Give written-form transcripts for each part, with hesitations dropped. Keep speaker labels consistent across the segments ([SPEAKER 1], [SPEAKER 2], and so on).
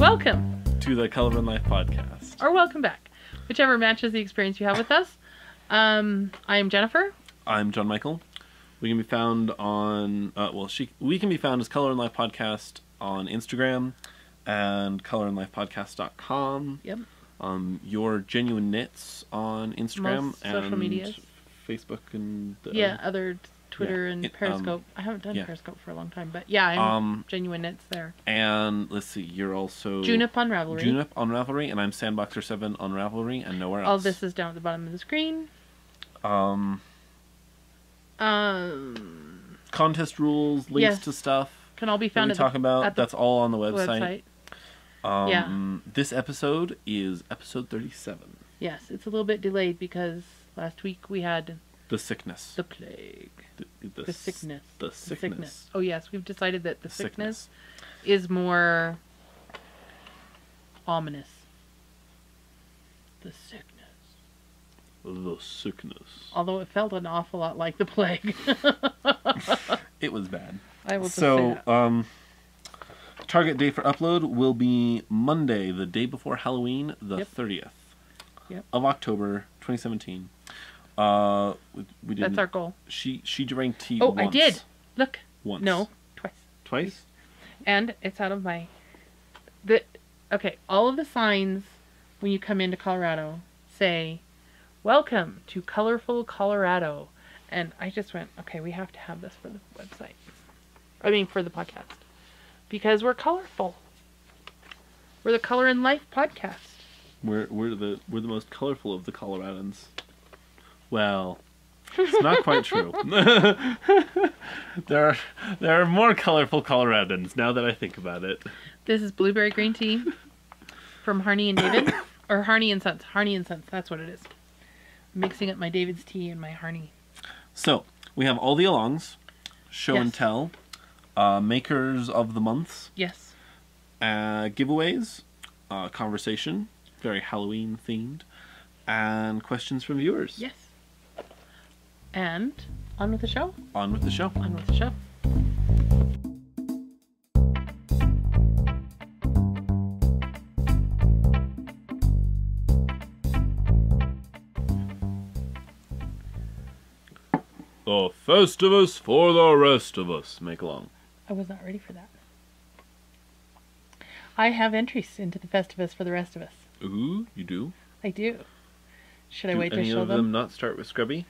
[SPEAKER 1] Welcome
[SPEAKER 2] to the Color in Life podcast.
[SPEAKER 1] or welcome back, whichever matches the experience you have with us. I am Jennifer.
[SPEAKER 2] I'm John Michael. We can be found on, we can be found as Color in Life Podcast on Instagram and colorinlifepodcast.com.
[SPEAKER 1] Yep.
[SPEAKER 2] Your Genuine Knits on Instagram
[SPEAKER 1] Most
[SPEAKER 2] and
[SPEAKER 1] social medias.
[SPEAKER 2] Facebook and
[SPEAKER 1] other Twitter and Periscope. I haven't done Periscope for a long time, but yeah, I'm Genuine Knits there.
[SPEAKER 2] And let's see, you're also
[SPEAKER 1] Junip on Ravelry.
[SPEAKER 2] Junip on Ravelry, and I'm Sandboxer7 on Ravelry and nowhere else.
[SPEAKER 1] All this is down at the bottom of the screen.
[SPEAKER 2] Contest rules, links to stuff.
[SPEAKER 1] Can all be found
[SPEAKER 2] at that's all on the website. This episode is episode 37.
[SPEAKER 1] Yes, it's a little bit delayed because last week we had
[SPEAKER 2] the sickness.
[SPEAKER 1] The plague.
[SPEAKER 2] The sickness. The sickness.
[SPEAKER 1] Oh yes, we've decided that the sickness is more ominous. The sickness.
[SPEAKER 2] The sickness.
[SPEAKER 1] Although it felt an awful lot like the plague.
[SPEAKER 2] It was bad.
[SPEAKER 1] I will just say that.
[SPEAKER 2] Target date for upload will be Monday, the day before Halloween, the 30th of October, 2017. We did.
[SPEAKER 1] That's our goal.
[SPEAKER 2] She drank tea
[SPEAKER 1] once.
[SPEAKER 2] I
[SPEAKER 1] did. Look.
[SPEAKER 2] Once.
[SPEAKER 1] No, twice.
[SPEAKER 2] Twice?
[SPEAKER 1] And it's out of my... Okay, all of the signs when you come into Colorado say, "Welcome to colorful Colorado." And I just went, okay, we have to have this for the website. I mean, for the podcast. Because we're colorful. We're the Color in Life podcast.
[SPEAKER 2] We're the most colorful of the Coloradans. Well, it's not quite true. There are more colorful Coloradans now that I think about it.
[SPEAKER 1] This is blueberry green tea from Harney and David, or Harney and Sons. Harney and Sons, that's what it is. I'm mixing up my David's tea and my Harney.
[SPEAKER 2] So we have all the alongs, show and tell, makers of the months.
[SPEAKER 1] Yes.
[SPEAKER 2] Giveaways, conversation, very Halloween themed, and questions from viewers.
[SPEAKER 1] Yes. And on with the show.
[SPEAKER 2] On with the show.
[SPEAKER 1] On with the show.
[SPEAKER 2] The Festivus for the rest of us. Make along.
[SPEAKER 1] I was not ready for that. I have entries into the Festivus for the rest of us.
[SPEAKER 2] Ooh, you do?
[SPEAKER 1] I do. Should I wait to show them?
[SPEAKER 2] Any of them not start with Scrubby?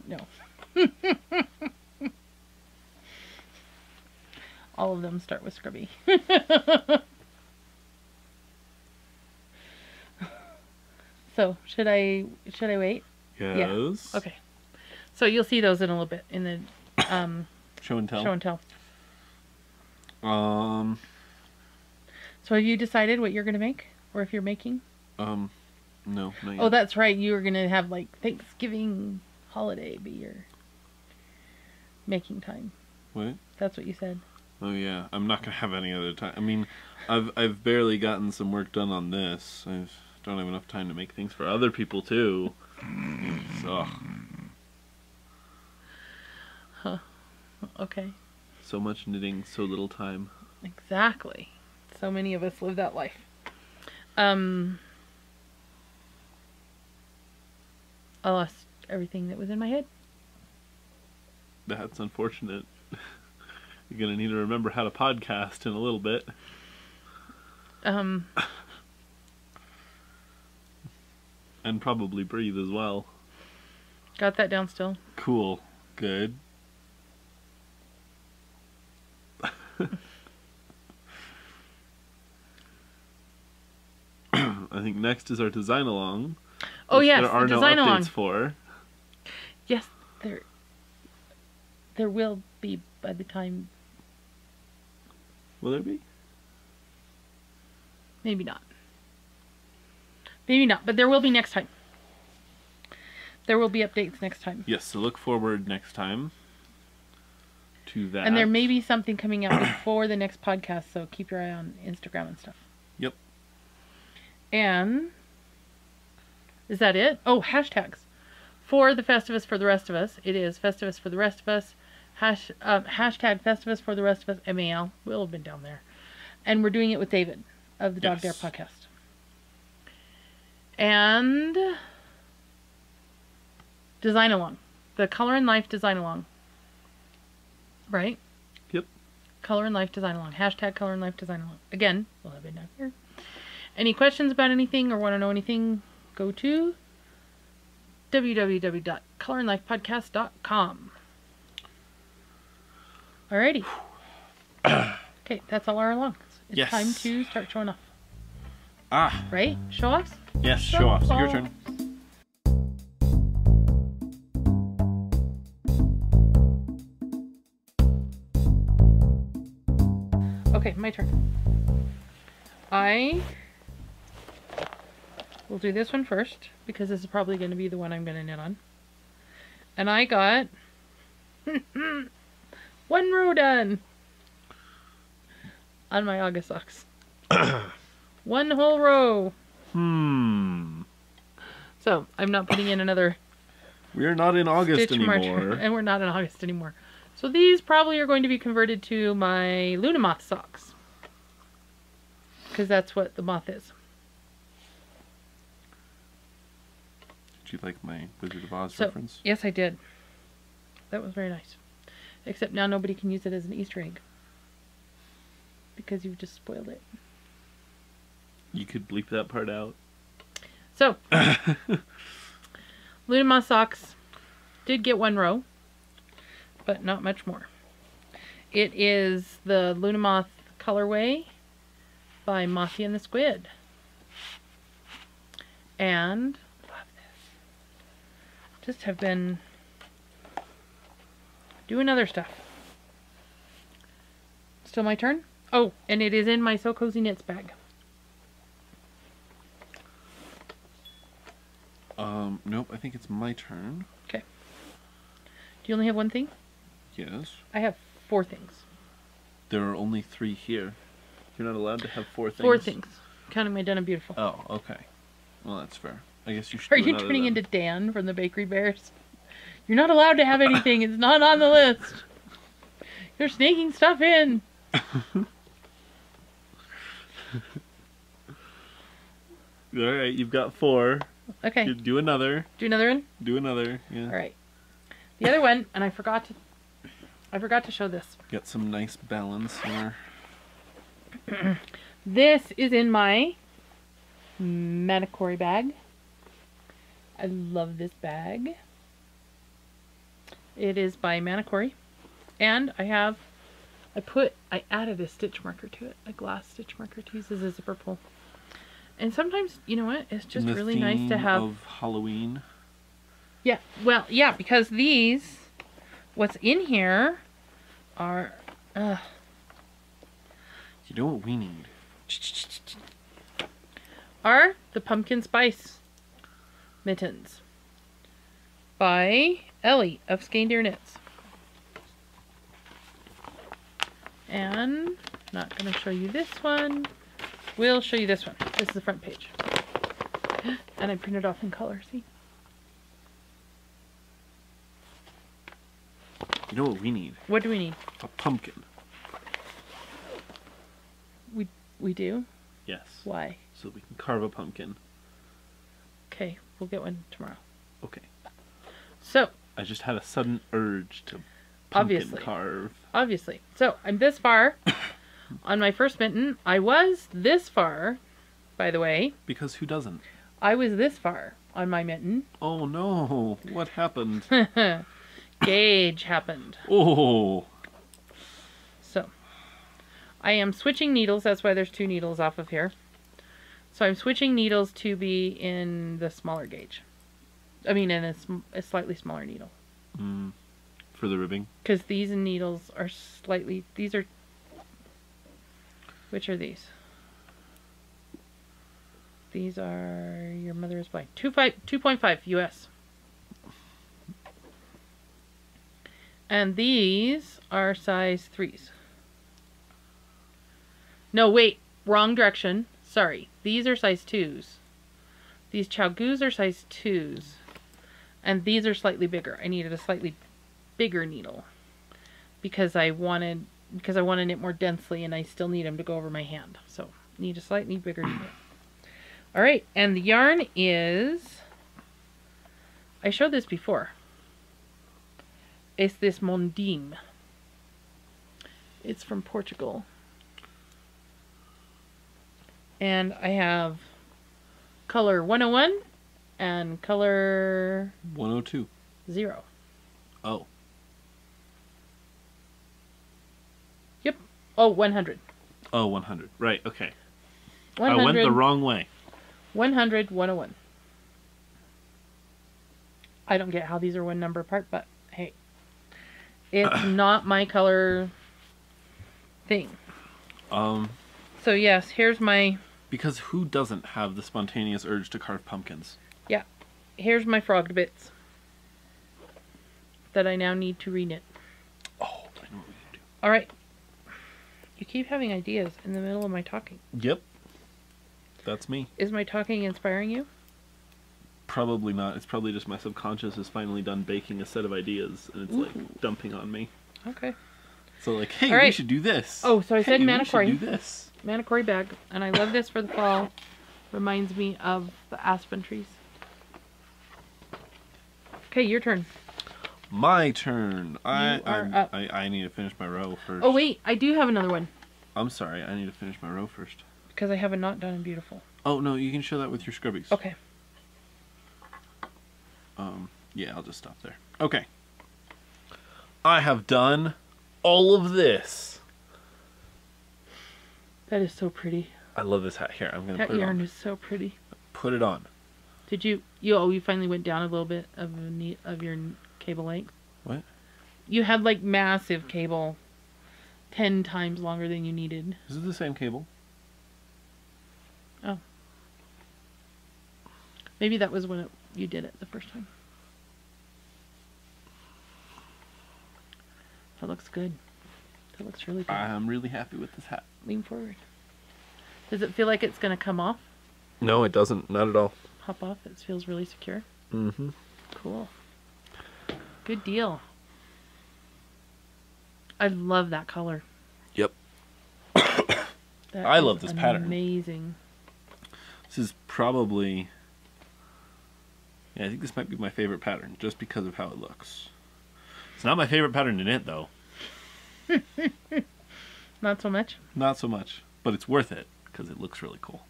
[SPEAKER 1] No. All of them start with Scrubby. So, should I wait?
[SPEAKER 2] Yes.
[SPEAKER 1] Yeah. Okay. So you'll see those in a little bit in the
[SPEAKER 2] show and tell.
[SPEAKER 1] Show and tell.
[SPEAKER 2] So
[SPEAKER 1] have you decided what you're going to make, or if you're making?
[SPEAKER 2] No, not yet.
[SPEAKER 1] Oh, that's right. You were going to have like Thanksgiving holiday be your making time.
[SPEAKER 2] What?
[SPEAKER 1] That's what you said.
[SPEAKER 2] Oh yeah, I'm not going to have any other time. I mean, I've barely gotten some work done on this. I don't have enough time to make things for other people too. So.
[SPEAKER 1] Huh. Okay.
[SPEAKER 2] So much knitting, so little time.
[SPEAKER 1] Exactly. So many of us live that life. I lost everything that was in my head.
[SPEAKER 2] That's unfortunate. You're going to need to remember how to podcast in a little bit.
[SPEAKER 1] And
[SPEAKER 2] probably breathe as well.
[SPEAKER 1] Got that down still.
[SPEAKER 2] Cool. Good. I think next is our design along.
[SPEAKER 1] Oh yes,
[SPEAKER 2] there are
[SPEAKER 1] the
[SPEAKER 2] no
[SPEAKER 1] design
[SPEAKER 2] updates
[SPEAKER 1] along.
[SPEAKER 2] For.
[SPEAKER 1] Yes, there will be by the time.
[SPEAKER 2] Will there be?
[SPEAKER 1] Maybe not. Maybe not, but there will be next time. There will be updates next time.
[SPEAKER 2] Yes, so look forward next time to that.
[SPEAKER 1] And there may be something coming out before the next podcast, so keep your eye on Instagram and stuff.
[SPEAKER 2] Yep.
[SPEAKER 1] And is that it? Oh, hashtags. For the Festivus for the rest of us, it is Festivus for the rest of us. Hashtag Festivus for the rest of us. MAL will have been down there. And we're doing it with David. of the Dog Dare podcast. And Design Along. The Color and Life Design Along. Right?
[SPEAKER 2] Yep.
[SPEAKER 1] Color and Life Design Along. Hashtag Color and Life Design Along. Again, we'll have it down here. Any questions about anything or want to know anything, go to www.colorandlifepodcast.com. Alrighty. Okay, that's all our along. It's time to start showing off. Right? Show offs?
[SPEAKER 2] Yes, show offs. Your turn.
[SPEAKER 1] Okay, my turn. I will do this one first because this is probably going to be the one I'm going to knit on. And I got one row done on my August socks. One whole row. So I'm not putting in another.
[SPEAKER 2] We're not in August anymore.
[SPEAKER 1] And we're not in August anymore. So these probably are going to be converted to my Luna Moth socks. Because that's what the moth is.
[SPEAKER 2] Did you like my Wizard of Oz reference?
[SPEAKER 1] Yes, I did. That was very nice. Except now nobody can use it as an Easter egg. Because you've just spoiled it.
[SPEAKER 2] You could bleep that part out.
[SPEAKER 1] So, Luna Moth socks did get one row. But not much more. It is the Luna Moth colorway by Mothie and the Squid. And love this. Just have been doing other stuff. Still my turn? Oh, and it is in my So Cozy Knits bag.
[SPEAKER 2] Nope, I think it's my turn.
[SPEAKER 1] Okay. Do you only have one thing?
[SPEAKER 2] Yes.
[SPEAKER 1] I have 4 things.
[SPEAKER 2] There are only 3 here. You're not allowed to have 4 things.
[SPEAKER 1] 4 things. Counting my Done and Beautiful.
[SPEAKER 2] Oh, okay. Well, that's fair. I guess you should.
[SPEAKER 1] Are you turning into Dan from the Bakery Bears? You're not allowed to have anything. It's not on the list. You're sneaking stuff in.
[SPEAKER 2] Alright, you've got 4.
[SPEAKER 1] Okay.
[SPEAKER 2] Do another.
[SPEAKER 1] Do another one?
[SPEAKER 2] Do another, yeah.
[SPEAKER 1] Alright. The other one, and I forgot to show this.
[SPEAKER 2] Got some nice balance here.
[SPEAKER 1] This is in my ManaKori bag. I love this bag. It is by ManaKori. And I added a stitch marker to it. A glass stitch marker to use as a zipper pull. And sometimes, you know what? It's just really nice to have...
[SPEAKER 2] of Halloween.
[SPEAKER 1] Yeah, well, yeah, because these, what's in here are...
[SPEAKER 2] You know what we need?
[SPEAKER 1] Are the Pumpkin Spice mittens by Ellie of Skein-Deer Knits. And not going to show you this one. We'll show you this one. This is the front page. And I printed off in color, see?
[SPEAKER 2] You know what we need?
[SPEAKER 1] What do we need?
[SPEAKER 2] A pumpkin.
[SPEAKER 1] We do?
[SPEAKER 2] Yes.
[SPEAKER 1] Why?
[SPEAKER 2] So we can carve a pumpkin.
[SPEAKER 1] Okay, we'll get one tomorrow.
[SPEAKER 2] Okay.
[SPEAKER 1] So.
[SPEAKER 2] I just had a sudden urge to pumpkin carve.
[SPEAKER 1] Obviously. So, I'm this far on my first mitten. I was this far, by the way.
[SPEAKER 2] Because who doesn't?
[SPEAKER 1] I was this far on my mitten.
[SPEAKER 2] Oh no. What happened?
[SPEAKER 1] Gauge happened.
[SPEAKER 2] Oh.
[SPEAKER 1] So, I am switching needles. That's why there's 2 needles off of here. So I'm switching needles to be in the smaller gauge. I mean, in a slightly smaller needle.
[SPEAKER 2] For the ribbing? Because
[SPEAKER 1] these needles are slightly... These are... Which are these? These are... Your mother is blind. 2.5 US. And these are size 3s. No, wait. Wrong direction. Sorry. These are size 2s. These Chow-Goos are size 2s. And these are slightly bigger. I needed a slightly bigger needle. Because I want to knit more densely and I still need them to go over my hand. So need a slightly bigger needle. All right, and the yarn is, I showed this before. It's this Mondim. It's from Portugal. And I have color 101 and color
[SPEAKER 2] 102.
[SPEAKER 1] 0.
[SPEAKER 2] Oh.
[SPEAKER 1] Yep. Oh, 100.
[SPEAKER 2] Oh, 100. Right, okay.
[SPEAKER 1] 100,
[SPEAKER 2] I went the wrong way.
[SPEAKER 1] 100, 101. I don't get how these are one number apart, but hey. It's not my color thing. So yes, here's my...
[SPEAKER 2] Because who doesn't have the spontaneous urge to carve pumpkins?
[SPEAKER 1] Yeah. Here's my frogged bits that I now need to reknit.
[SPEAKER 2] Oh, I know what we can do.
[SPEAKER 1] Alright. You keep having ideas in the middle of my talking.
[SPEAKER 2] Yep. That's me.
[SPEAKER 1] Is my talking inspiring you?
[SPEAKER 2] Probably not. It's probably just my subconscious is finally done baking a set of ideas, and it's like dumping on me.
[SPEAKER 1] Okay.
[SPEAKER 2] So like, hey,
[SPEAKER 1] right.
[SPEAKER 2] we should do this.
[SPEAKER 1] Oh, so I said ManaKori.
[SPEAKER 2] We should do this.
[SPEAKER 1] ManaKori bag, and I love this for the fall. Reminds me of the aspen trees. Okay, your turn.
[SPEAKER 2] My turn.
[SPEAKER 1] Up.
[SPEAKER 2] I need to finish my row first.
[SPEAKER 1] Oh wait, I do have another one.
[SPEAKER 2] I'm sorry. I need to finish my row first.
[SPEAKER 1] Because I have a knot done and beautiful.
[SPEAKER 2] Oh no, you can show that with your Scrubbies.
[SPEAKER 1] Okay.
[SPEAKER 2] Yeah, I'll just stop there. Okay. I have done all of this.
[SPEAKER 1] That is so pretty.
[SPEAKER 2] I love this hat. Here, I'm gonna
[SPEAKER 1] That
[SPEAKER 2] put it on.
[SPEAKER 1] yarn is so pretty.
[SPEAKER 2] Put it on.
[SPEAKER 1] Did you finally went down a little bit of your cable length?
[SPEAKER 2] What?
[SPEAKER 1] You had like massive cable, 10 times longer than you needed.
[SPEAKER 2] Is it the same cable?
[SPEAKER 1] Oh. Maybe that was when you did it the first time. That looks good. That looks really good.
[SPEAKER 2] I'm really happy with this hat.
[SPEAKER 1] Lean forward. Does it feel like it's going to come off?
[SPEAKER 2] No, it doesn't. Not at all.
[SPEAKER 1] Pop off? It feels really secure?
[SPEAKER 2] Mm-hmm.
[SPEAKER 1] Cool. Good deal. I love that color.
[SPEAKER 2] Yep.
[SPEAKER 1] That
[SPEAKER 2] I love this pattern.
[SPEAKER 1] Amazing.
[SPEAKER 2] This is probably... Yeah, I think this might be my favorite pattern, just because of how it looks. It's not my favorite pattern to knit, though.
[SPEAKER 1] Not so much?
[SPEAKER 2] Not so much. But it's worth it, because it looks really cool.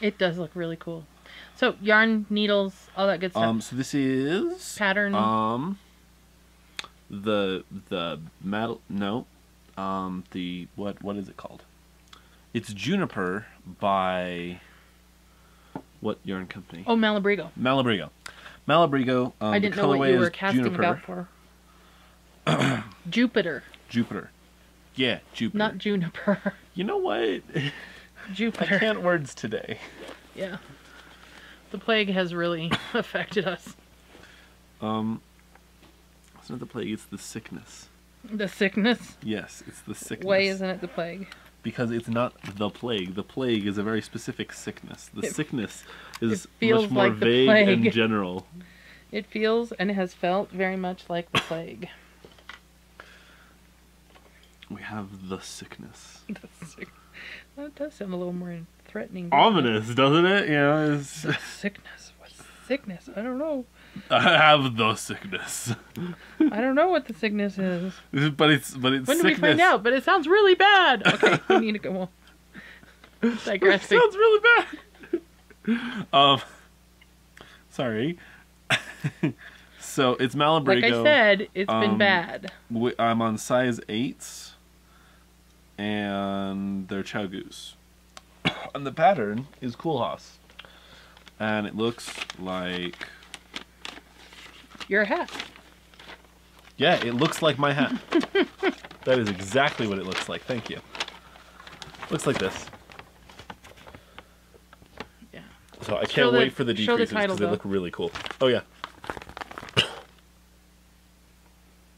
[SPEAKER 1] It does look really cool. So, yarn, needles, all that good stuff.
[SPEAKER 2] So this is...
[SPEAKER 1] Pattern.
[SPEAKER 2] The metal... No. The... What is it called? It's Juniper by... What yarn company?
[SPEAKER 1] Oh, Malabrigo.
[SPEAKER 2] Malabrigo. Malabrigo.
[SPEAKER 1] I didn't know what you were casting
[SPEAKER 2] Juniper.
[SPEAKER 1] about for. Jupiter.
[SPEAKER 2] Jupiter. Yeah, Jupiter.
[SPEAKER 1] Not juniper.
[SPEAKER 2] You know what?
[SPEAKER 1] Jupiter.
[SPEAKER 2] I can't words today.
[SPEAKER 1] Yeah. The plague has really affected us.
[SPEAKER 2] It's not the plague, it's the sickness.
[SPEAKER 1] The sickness?
[SPEAKER 2] Yes, it's the sickness.
[SPEAKER 1] Why isn't it the plague?
[SPEAKER 2] Because it's not the plague. The plague is a very specific sickness. The sickness is
[SPEAKER 1] feels
[SPEAKER 2] much more
[SPEAKER 1] like the
[SPEAKER 2] vague and
[SPEAKER 1] plague.
[SPEAKER 2] general.
[SPEAKER 1] It feels and has felt very much like the plague.
[SPEAKER 2] We have the sickness.
[SPEAKER 1] Well, it does sound a little more threatening.
[SPEAKER 2] Ominous, doesn't it? You know, it's...
[SPEAKER 1] The sickness. What's sickness? I don't know.
[SPEAKER 2] I have the sickness.
[SPEAKER 1] I don't know what the sickness is.
[SPEAKER 2] But it's
[SPEAKER 1] When
[SPEAKER 2] sickness.
[SPEAKER 1] do we find out? But it sounds really bad. Okay, we need to go on. Digressing.
[SPEAKER 2] It sounds really bad. Sorry. So it's Malabrigo.
[SPEAKER 1] Like I said, it's been bad.
[SPEAKER 2] I'm on size 8s, and they're Chow Goose. And the pattern is Koolhaas. And it looks like...
[SPEAKER 1] Your hat.
[SPEAKER 2] Yeah, it looks like my hat. That is exactly what it looks like. Thank you. Looks like this.
[SPEAKER 1] Yeah.
[SPEAKER 2] So I can't wait for the decreases
[SPEAKER 1] title,
[SPEAKER 2] because they look really cool. Oh, yeah.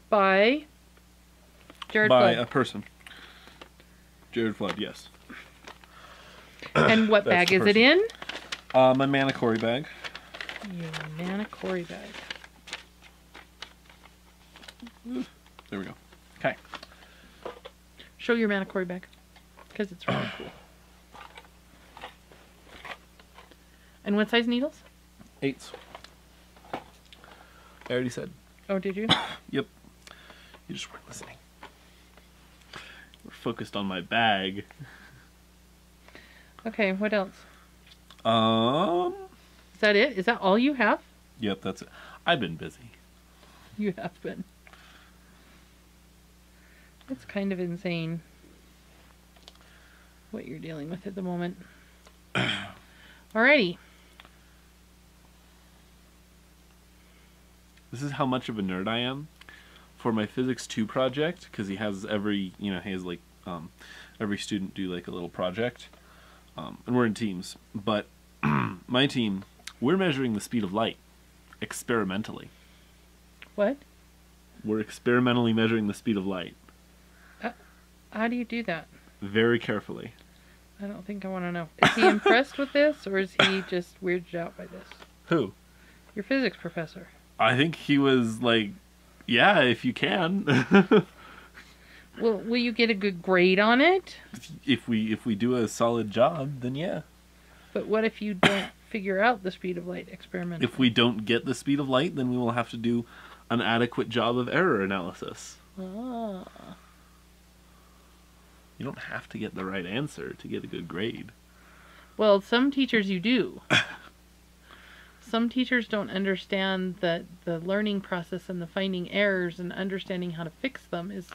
[SPEAKER 1] By Jared
[SPEAKER 2] By
[SPEAKER 1] Flood.
[SPEAKER 2] a person. Jared Flood, yes.
[SPEAKER 1] And what
[SPEAKER 2] That's
[SPEAKER 1] bag
[SPEAKER 2] the
[SPEAKER 1] is it in?
[SPEAKER 2] My ManaKori bag.
[SPEAKER 1] Your ManaKori bag.
[SPEAKER 2] There we go. Okay.
[SPEAKER 1] Show your ManaKori bag. Because it's really cool. And what size needles?
[SPEAKER 2] 8s. I already said.
[SPEAKER 1] Oh, did you?
[SPEAKER 2] Yep. You just weren't listening. We're focused on my bag.
[SPEAKER 1] Okay, what else?
[SPEAKER 2] Is
[SPEAKER 1] that it? Is that all you have?
[SPEAKER 2] Yep, that's it. I've been busy.
[SPEAKER 1] You have been. It's kind of insane what you're dealing with at the moment. Alrighty.
[SPEAKER 2] This is how much of a nerd I am. For my Physics 2 project, because he has every student do like a little project. And we're in teams. But my team, we're measuring the speed of light experimentally.
[SPEAKER 1] What?
[SPEAKER 2] We're experimentally measuring the speed of light.
[SPEAKER 1] How do you do that?
[SPEAKER 2] Very carefully.
[SPEAKER 1] I don't think I want to know. Is he impressed with this, or is he just weirded out by this?
[SPEAKER 2] Who?
[SPEAKER 1] Your physics professor.
[SPEAKER 2] I think he was like, yeah, if you can.
[SPEAKER 1] Well, will you get a good grade on it?
[SPEAKER 2] If we do a solid job, then yeah.
[SPEAKER 1] But what if you don't figure out the speed of light experimentally?
[SPEAKER 2] If we don't get the speed of light, then we will have to do an adequate job of error analysis.
[SPEAKER 1] Ah.
[SPEAKER 2] You don't have to get the right answer to get a good grade.
[SPEAKER 1] Well, some teachers you do. Some teachers don't understand that the learning process and the finding errors and understanding how to fix them is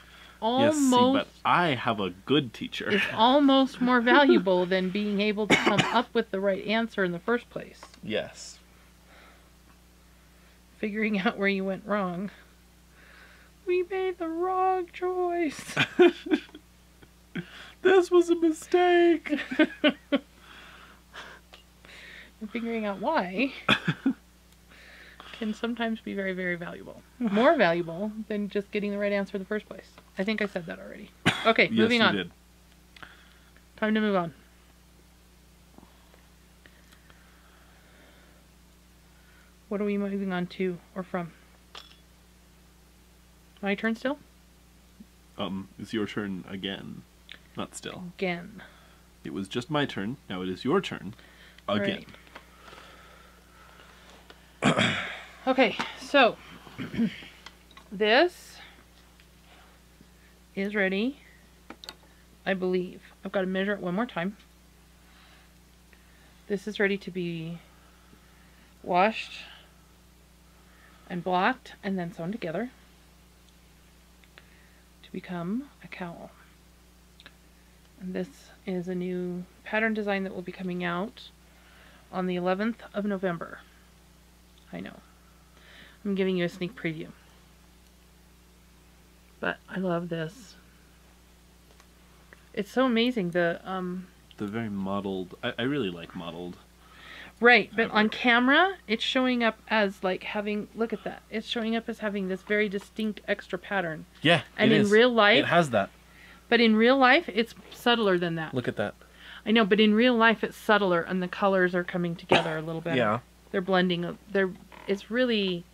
[SPEAKER 1] almost...
[SPEAKER 2] Yes, see, but I have a good teacher.
[SPEAKER 1] It's almost more valuable than being able to come up with the right answer in the first place.
[SPEAKER 2] Yes.
[SPEAKER 1] Figuring out where you went wrong. We made the wrong choice.
[SPEAKER 2] This was a mistake.
[SPEAKER 1] And figuring out why can sometimes be very, very valuable. More valuable than just getting the right answer in the first place. I think I said that already. Okay,
[SPEAKER 2] Yes,
[SPEAKER 1] moving on.
[SPEAKER 2] You did.
[SPEAKER 1] Time to move on. What are we moving on to or from? My turn still?
[SPEAKER 2] It's your turn again. Not still.
[SPEAKER 1] Again.
[SPEAKER 2] It was just my turn. Now it is your turn. Again.
[SPEAKER 1] Right. Okay, so this is ready, I believe. I've got to measure it one more time. This is ready to be washed and blocked and then sewn together to become a cowl. And this is a new pattern design that will be coming out on the 11th of November. I know. I'm giving you a sneak preview. But I love this. It's so amazing. The
[SPEAKER 2] very modeled. I really like modeled.
[SPEAKER 1] Right, but on camera, it's showing up as like having, look at that. It's showing up as having this very distinct extra pattern.
[SPEAKER 2] Yeah,
[SPEAKER 1] and in real life,
[SPEAKER 2] it has that.
[SPEAKER 1] But in real life, it's subtler than that.
[SPEAKER 2] Look at that.
[SPEAKER 1] I know, but in real life, it's subtler, and the colors are coming together a little better.
[SPEAKER 2] Yeah.
[SPEAKER 1] They're blending. It's really,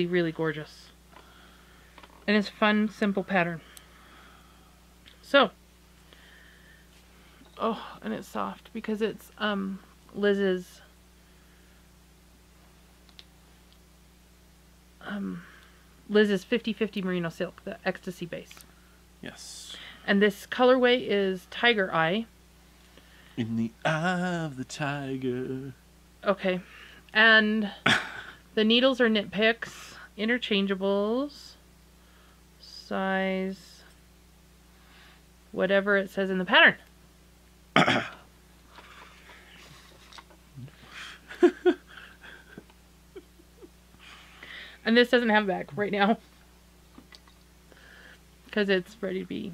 [SPEAKER 1] really gorgeous. And it's a fun, simple pattern. So, oh, and it's soft because it's Liz's Liz's 50/50 merino silk, the ecstasy base.
[SPEAKER 2] Yes.
[SPEAKER 1] And this colorway is Tiger Eye.
[SPEAKER 2] In the eye of the tiger.
[SPEAKER 1] Okay. And the needles are knit picks, interchangeables, size, whatever it says in the pattern. And this doesn't have a bag right now because it's ready to be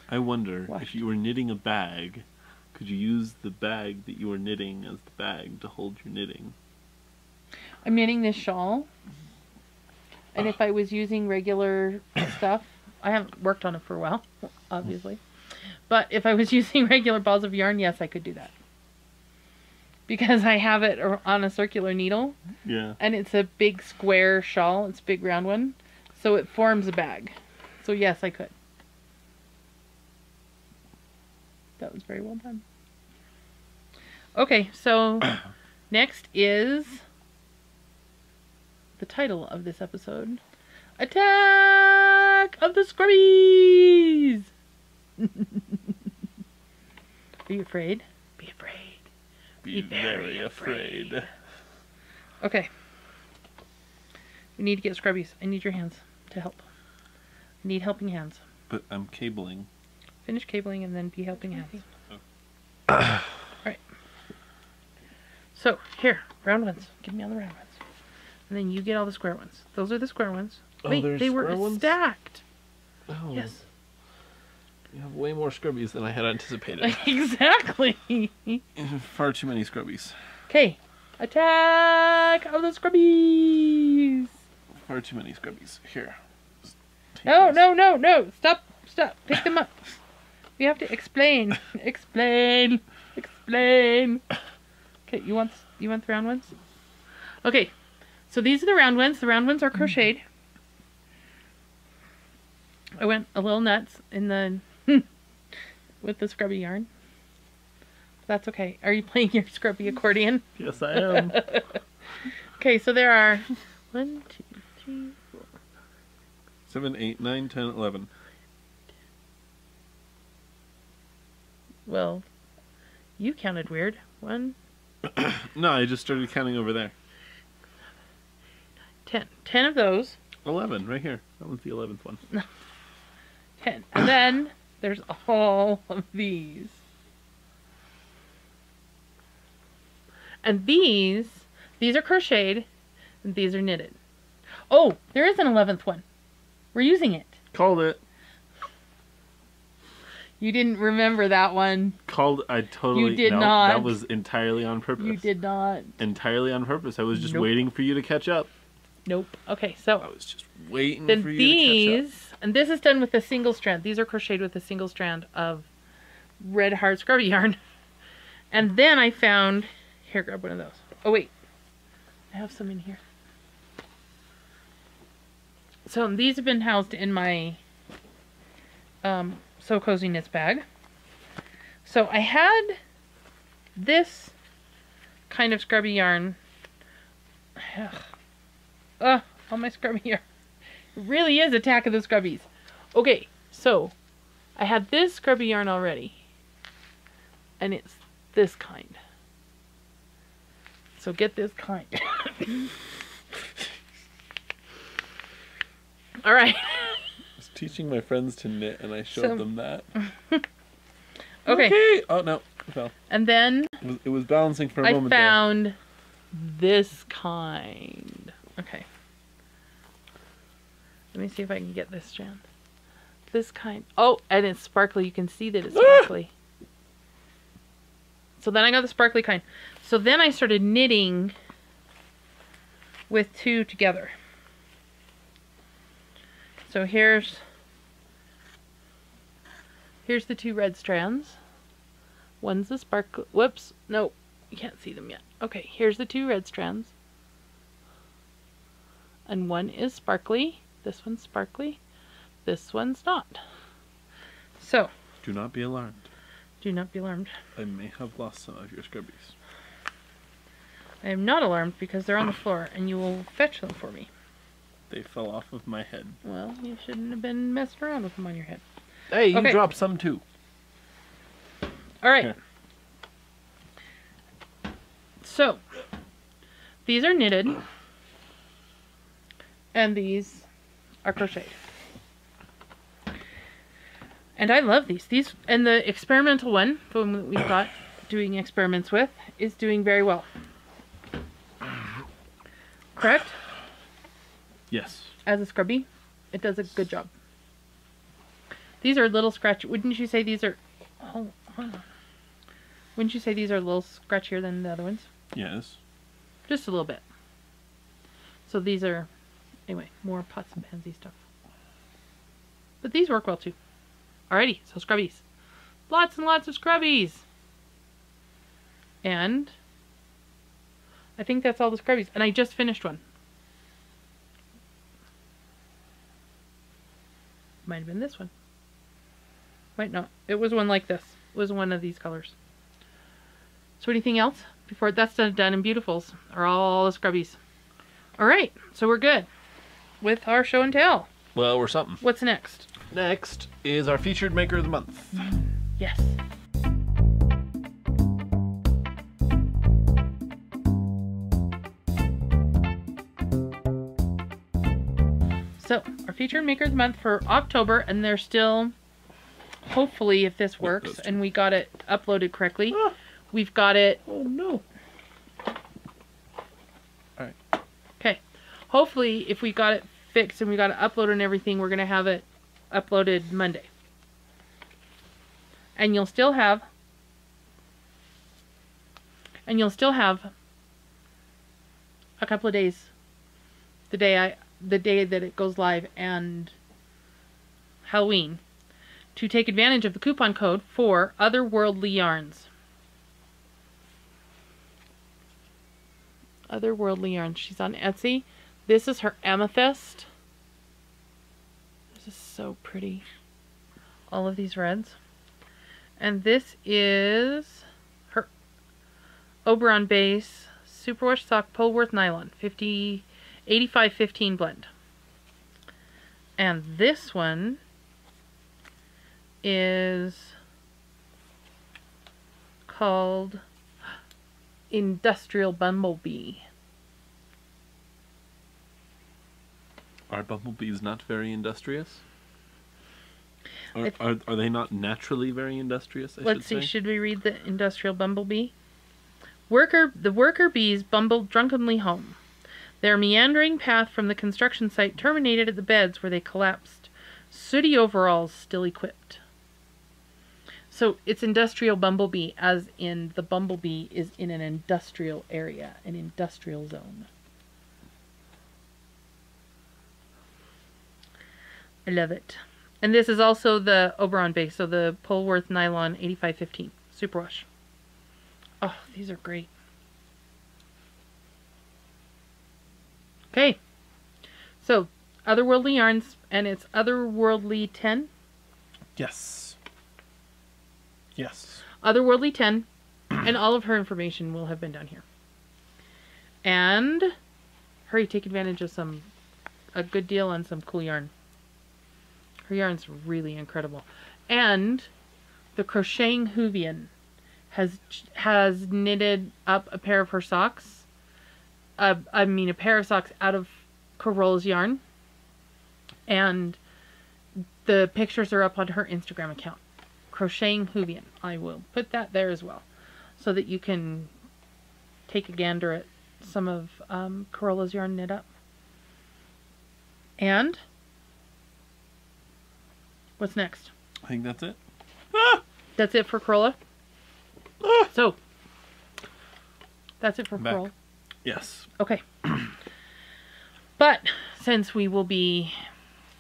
[SPEAKER 2] I wonder
[SPEAKER 1] washed.
[SPEAKER 2] if you were knitting a bag, could you use the bag that you were knitting as the bag to hold your knitting?
[SPEAKER 1] I'm knitting this shawl, and if I was using regular stuff, I haven't worked on it for a while, obviously, but if I was using regular balls of yarn, yes, I could do that. Because I have it on a circular needle.
[SPEAKER 2] Yeah. And
[SPEAKER 1] it's a big square shawl. It's a big round one. So it forms a bag. So yes, I could. That was very well done. Okay, so next is the title of this episode. Attack of the Scrubbies! Are you afraid? Be afraid.
[SPEAKER 2] Be very afraid.
[SPEAKER 1] Okay. We need to get Scrubbies. I need your hands to help. I need helping hands.
[SPEAKER 2] But I'm cabling.
[SPEAKER 1] Finish cabling and then be helping hands.
[SPEAKER 2] Oh.
[SPEAKER 1] Alright. So, here. Round ones. Give me all the round ones. And then you get all the square ones. Those are the square ones.
[SPEAKER 2] Oh,
[SPEAKER 1] wait, they were stacked.
[SPEAKER 2] Oh.
[SPEAKER 1] Yes.
[SPEAKER 2] You have way more Scrubbies than I had anticipated.
[SPEAKER 1] Exactly.
[SPEAKER 2] Far too many Scrubbies.
[SPEAKER 1] Okay. Attack of the Scrubbies.
[SPEAKER 2] Far too many Scrubbies. Here.
[SPEAKER 1] No. Stop. Pick them up. We have to explain. Explain. Okay, you want the round ones? Okay. So these are the round ones. The round ones are crocheted. I went a little nuts in the with the scrubby yarn. That's okay. Are you playing your scrubby accordion?
[SPEAKER 2] Yes, I am.
[SPEAKER 1] Okay, so there are 1, 2, 3, 4,
[SPEAKER 2] 7, 8, 9, 10, 11.
[SPEAKER 1] Well, you counted weird. 1.
[SPEAKER 2] No, I just started counting over there.
[SPEAKER 1] 10. 10 of those.
[SPEAKER 2] 11, right here. That one's the 11th one.
[SPEAKER 1] 10. And then there's all of these. And these are crocheted, and these are knitted. Oh, there is an 11th one. We're using it.
[SPEAKER 2] Called it.
[SPEAKER 1] You didn't remember that one.
[SPEAKER 2] I totally...
[SPEAKER 1] You did not.
[SPEAKER 2] That was entirely on purpose.
[SPEAKER 1] You did not.
[SPEAKER 2] Entirely on purpose. I was just waiting for you to catch up.
[SPEAKER 1] Nope. Okay, so...
[SPEAKER 2] I was just waiting
[SPEAKER 1] then
[SPEAKER 2] for you to catch up.
[SPEAKER 1] And this is done with a single strand. These are crocheted with a single strand of red hard scrubby yarn. And then I found... Here, grab one of those. Oh, wait. I have some in here. So these have been housed in my So Cozy Knits bag. So I had this kind of scrubby yarn. All my scrubby yarn. It really is Attack of the Scrubbies. Okay, so I had this scrubby yarn already. And it's this kind. So get this kind. All right.
[SPEAKER 2] I was teaching my friends to knit, and I showed them that.
[SPEAKER 1] Okay.
[SPEAKER 2] Oh, no. It fell.
[SPEAKER 1] And then...
[SPEAKER 2] It was balancing for a moment
[SPEAKER 1] I found this kind. Okay. Let me see if I can get this strand. This kind. Oh, and it's sparkly. You can see that it's sparkly. So then I got the sparkly kind. So then I started knitting with two together. So here's the two red strands. One's the sparkly. Whoops. No, you can't see them yet. Okay, here's the two red strands. And one is sparkly. This one's sparkly. This one's not. So.
[SPEAKER 2] Do not be alarmed.
[SPEAKER 1] Do not be alarmed.
[SPEAKER 2] I may have lost some of your Scrubbies.
[SPEAKER 1] I am not alarmed because they're on the floor and you will fetch them for me.
[SPEAKER 2] They fell off of my head.
[SPEAKER 1] Well, you shouldn't have been messing around with them on your head.
[SPEAKER 2] Hey, you dropped some too.
[SPEAKER 1] Alright. So, these are knitted. And these are crocheted. And I love these. And the experimental one, the one that we've got doing experiments with, is doing very well. Correct?
[SPEAKER 2] Yes.
[SPEAKER 1] As a scrubby, it does a good job. These are a little scratchy. Wouldn't you say these are... Oh, hold on. Wouldn't you say these are a little scratchier than the other ones?
[SPEAKER 2] Yes. Just
[SPEAKER 1] a little bit. So these are, anyway, more pots and pansy stuff. But these work well too. Alrighty, so scrubbies. Lots and lots of scrubbies. And I think that's all the scrubbies. And I just finished one. Might have been this one. Might not. It was one like this. It was one of these colors. So anything else? Before that's done in Beautifuls, are all the Scrubbies. All right, so we're good with our show and tell.
[SPEAKER 2] Well, we're something.
[SPEAKER 1] What's next?
[SPEAKER 2] Next is our featured maker of the month.
[SPEAKER 1] Yes. So, our featured maker of the month for October, and they're still, hopefully, if this works, and we got it uploaded correctly, we've got it.
[SPEAKER 2] Oh no. Alright.
[SPEAKER 1] Okay. Hopefully, if we got it fixed and we got it uploaded and everything, we're going to have it uploaded Monday. And you'll still have a couple of days, the day that it goes live and Halloween, to take advantage of the coupon code for Otherworldly Yarns. Otherworldly Yarns. She's on Etsy. This is her amethyst. This is so pretty. All of these reds. And this is her Oberon base superwash sock Polworth nylon 85-15 blend. And this one is called Industrial Bumblebee.
[SPEAKER 2] Are bumblebees not very industrious? Are they not naturally very industrious?
[SPEAKER 1] Let's see. Should we read the Industrial Bumblebee? The worker bees bumbled drunkenly home. Their meandering path from the construction site terminated at the beds where they collapsed, sooty overalls still equipped. So it's Industrial Bumblebee, as in the bumblebee is in an industrial area, an industrial zone. I love it. And this is also the Oberon base, so the Polworth nylon 85-15 superwash. Oh, these are great. Okay. So, Otherworldly Yarns, and it's Otherworldly 10.
[SPEAKER 2] Yes. Yes.
[SPEAKER 1] Otherworldly 10, and all of her information will have been down here. And hurry, take advantage of a good deal on some cool yarn. Her yarn's really incredible. And the Crocheting Hoovian has knitted up a pair of her socks. A pair of socks out of Carola's yarn. And the pictures are up on her Instagram account. Crocheting Hoovian. I will put that there as well, so that you can take a gander at some of Carola's yarn knit up. And what's next?
[SPEAKER 2] I think that's it.
[SPEAKER 1] That's it for Carola. So that's it for Carola.
[SPEAKER 2] Yes.
[SPEAKER 1] Okay. But since we will be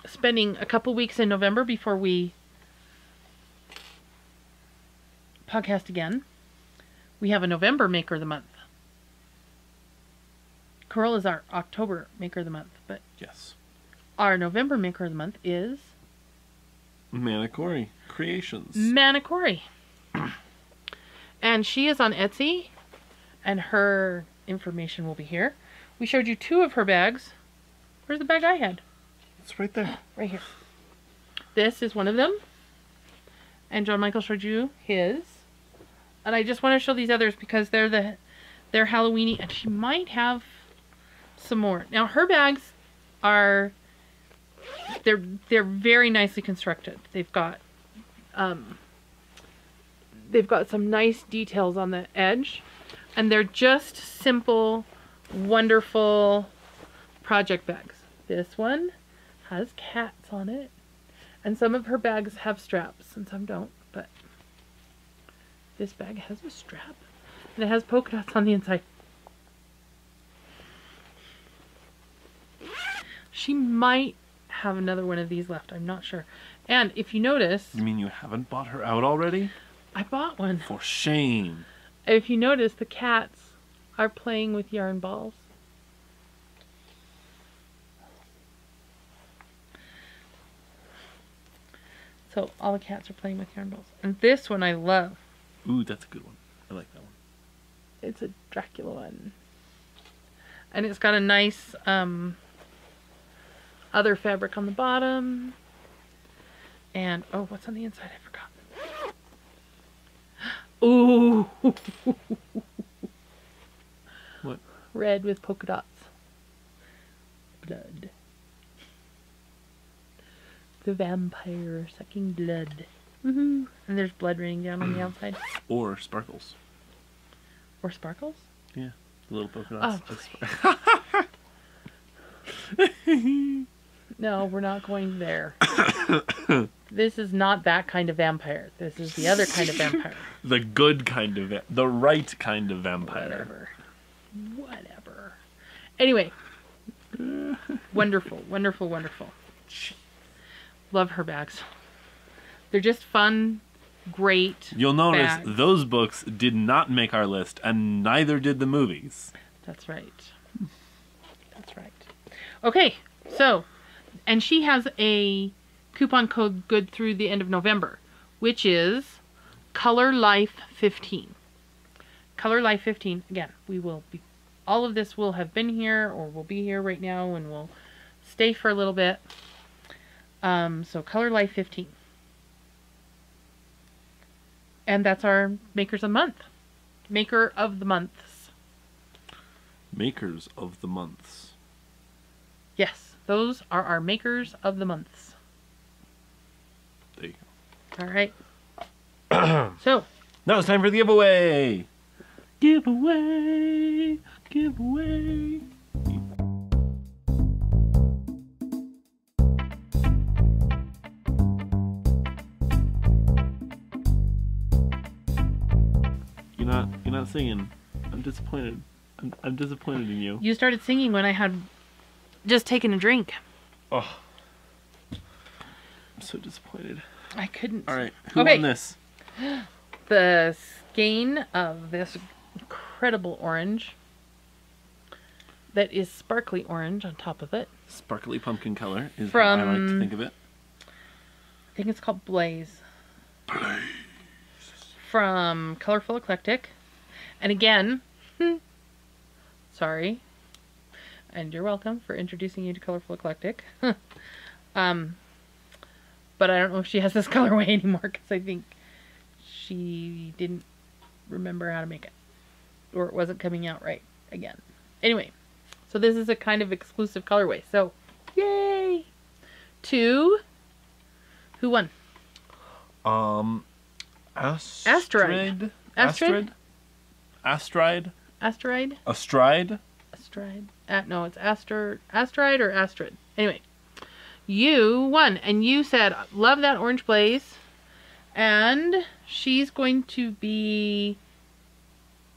[SPEAKER 1] spending a couple weeks in November before we podcast again, we have a November Maker of the Month. Carola's our October Maker of the Month, but
[SPEAKER 2] yes,
[SPEAKER 1] our November Maker of the Month is
[SPEAKER 2] ManaKori Creations.
[SPEAKER 1] ManaKori. And she is on Etsy, and her information will be here. We showed you two of her bags. Where's the bag I had?
[SPEAKER 2] It's right there.
[SPEAKER 1] Right here. This is one of them. And John Michael showed you his. And I just want to show these others because they're Halloweeny, and she might have some more. Now her bags are they're very nicely constructed. They've got some nice details on the edge, and they're just simple, wonderful project bags. This one has cats on it, and some of her bags have straps and some don't, but this bag has a strap, and it has polka dots on the inside. She might have another one of these left, I'm not sure. And if you notice...
[SPEAKER 2] You mean you haven't bought her out already?
[SPEAKER 1] I bought one.
[SPEAKER 2] For shame.
[SPEAKER 1] If you notice, the cats are playing with yarn balls. So all the cats are playing with yarn balls. And this one I love.
[SPEAKER 2] Ooh, that's a good one. I like that one.
[SPEAKER 1] It's a Dracula one. And it's got a nice other fabric on the bottom. And, oh, what's on the inside? I forgot. Ooh!
[SPEAKER 2] What?
[SPEAKER 1] Red with polka dots. Blood. The vampire sucking blood. Woohoo! And there's blood raining down on the outside.
[SPEAKER 2] Or sparkles.
[SPEAKER 1] Or sparkles?
[SPEAKER 2] Yeah, the little polka dots.
[SPEAKER 1] Oh. No, we're not going there. This is not that kind of vampire. This is the other kind of vampire.
[SPEAKER 2] The good kind of the right kind of vampire.
[SPEAKER 1] Whatever. Anyway. Wonderful, wonderful, wonderful. Love her bags. They're just fun, great.
[SPEAKER 2] You'll notice
[SPEAKER 1] bags.
[SPEAKER 2] Those books did not make our list, and neither did the movies.
[SPEAKER 1] That's right. That's right. Okay, so, and she has a coupon code good through the end of November, which is Color Life 15. Color Life 15. Again, we will be. All of this will have been here, or will be here right now, and will stay for a little bit. So Color Life 15. And that's our Makers of the Month. Maker of the Months.
[SPEAKER 2] Makers of the Months.
[SPEAKER 1] Yes, those are our Makers of the Months.
[SPEAKER 2] There you go.
[SPEAKER 1] All right. So.
[SPEAKER 2] Now it's time for the giveaway. Giveaway. Giveaway. You're not singing. I'm disappointed. I'm disappointed in you.
[SPEAKER 1] You started singing when I had just taken a drink.
[SPEAKER 2] Oh. I'm so disappointed.
[SPEAKER 1] I couldn't.
[SPEAKER 2] All right. Who won this?
[SPEAKER 1] The skein of this incredible orange that is sparkly orange on top of it.
[SPEAKER 2] Sparkly pumpkin color is
[SPEAKER 1] From,
[SPEAKER 2] how I like to think of it.
[SPEAKER 1] I think it's called Blaze.
[SPEAKER 2] Blaze.
[SPEAKER 1] From Colorful Eclectic. And again, sorry. And you're welcome for introducing you to Colorful Eclectic. But I don't know if she has this colorway anymore because I think she didn't remember how to make it. Or it wasn't coming out right again. Anyway, so this is a kind of exclusive colorway. So, yay! Who won?
[SPEAKER 2] Astride.
[SPEAKER 1] Astride?
[SPEAKER 2] Astride.
[SPEAKER 1] Astride?
[SPEAKER 2] Astride.
[SPEAKER 1] Astride. No, it's Astride or Astrid. Anyway, you won, and you said, love that orange blaze, and she's going to be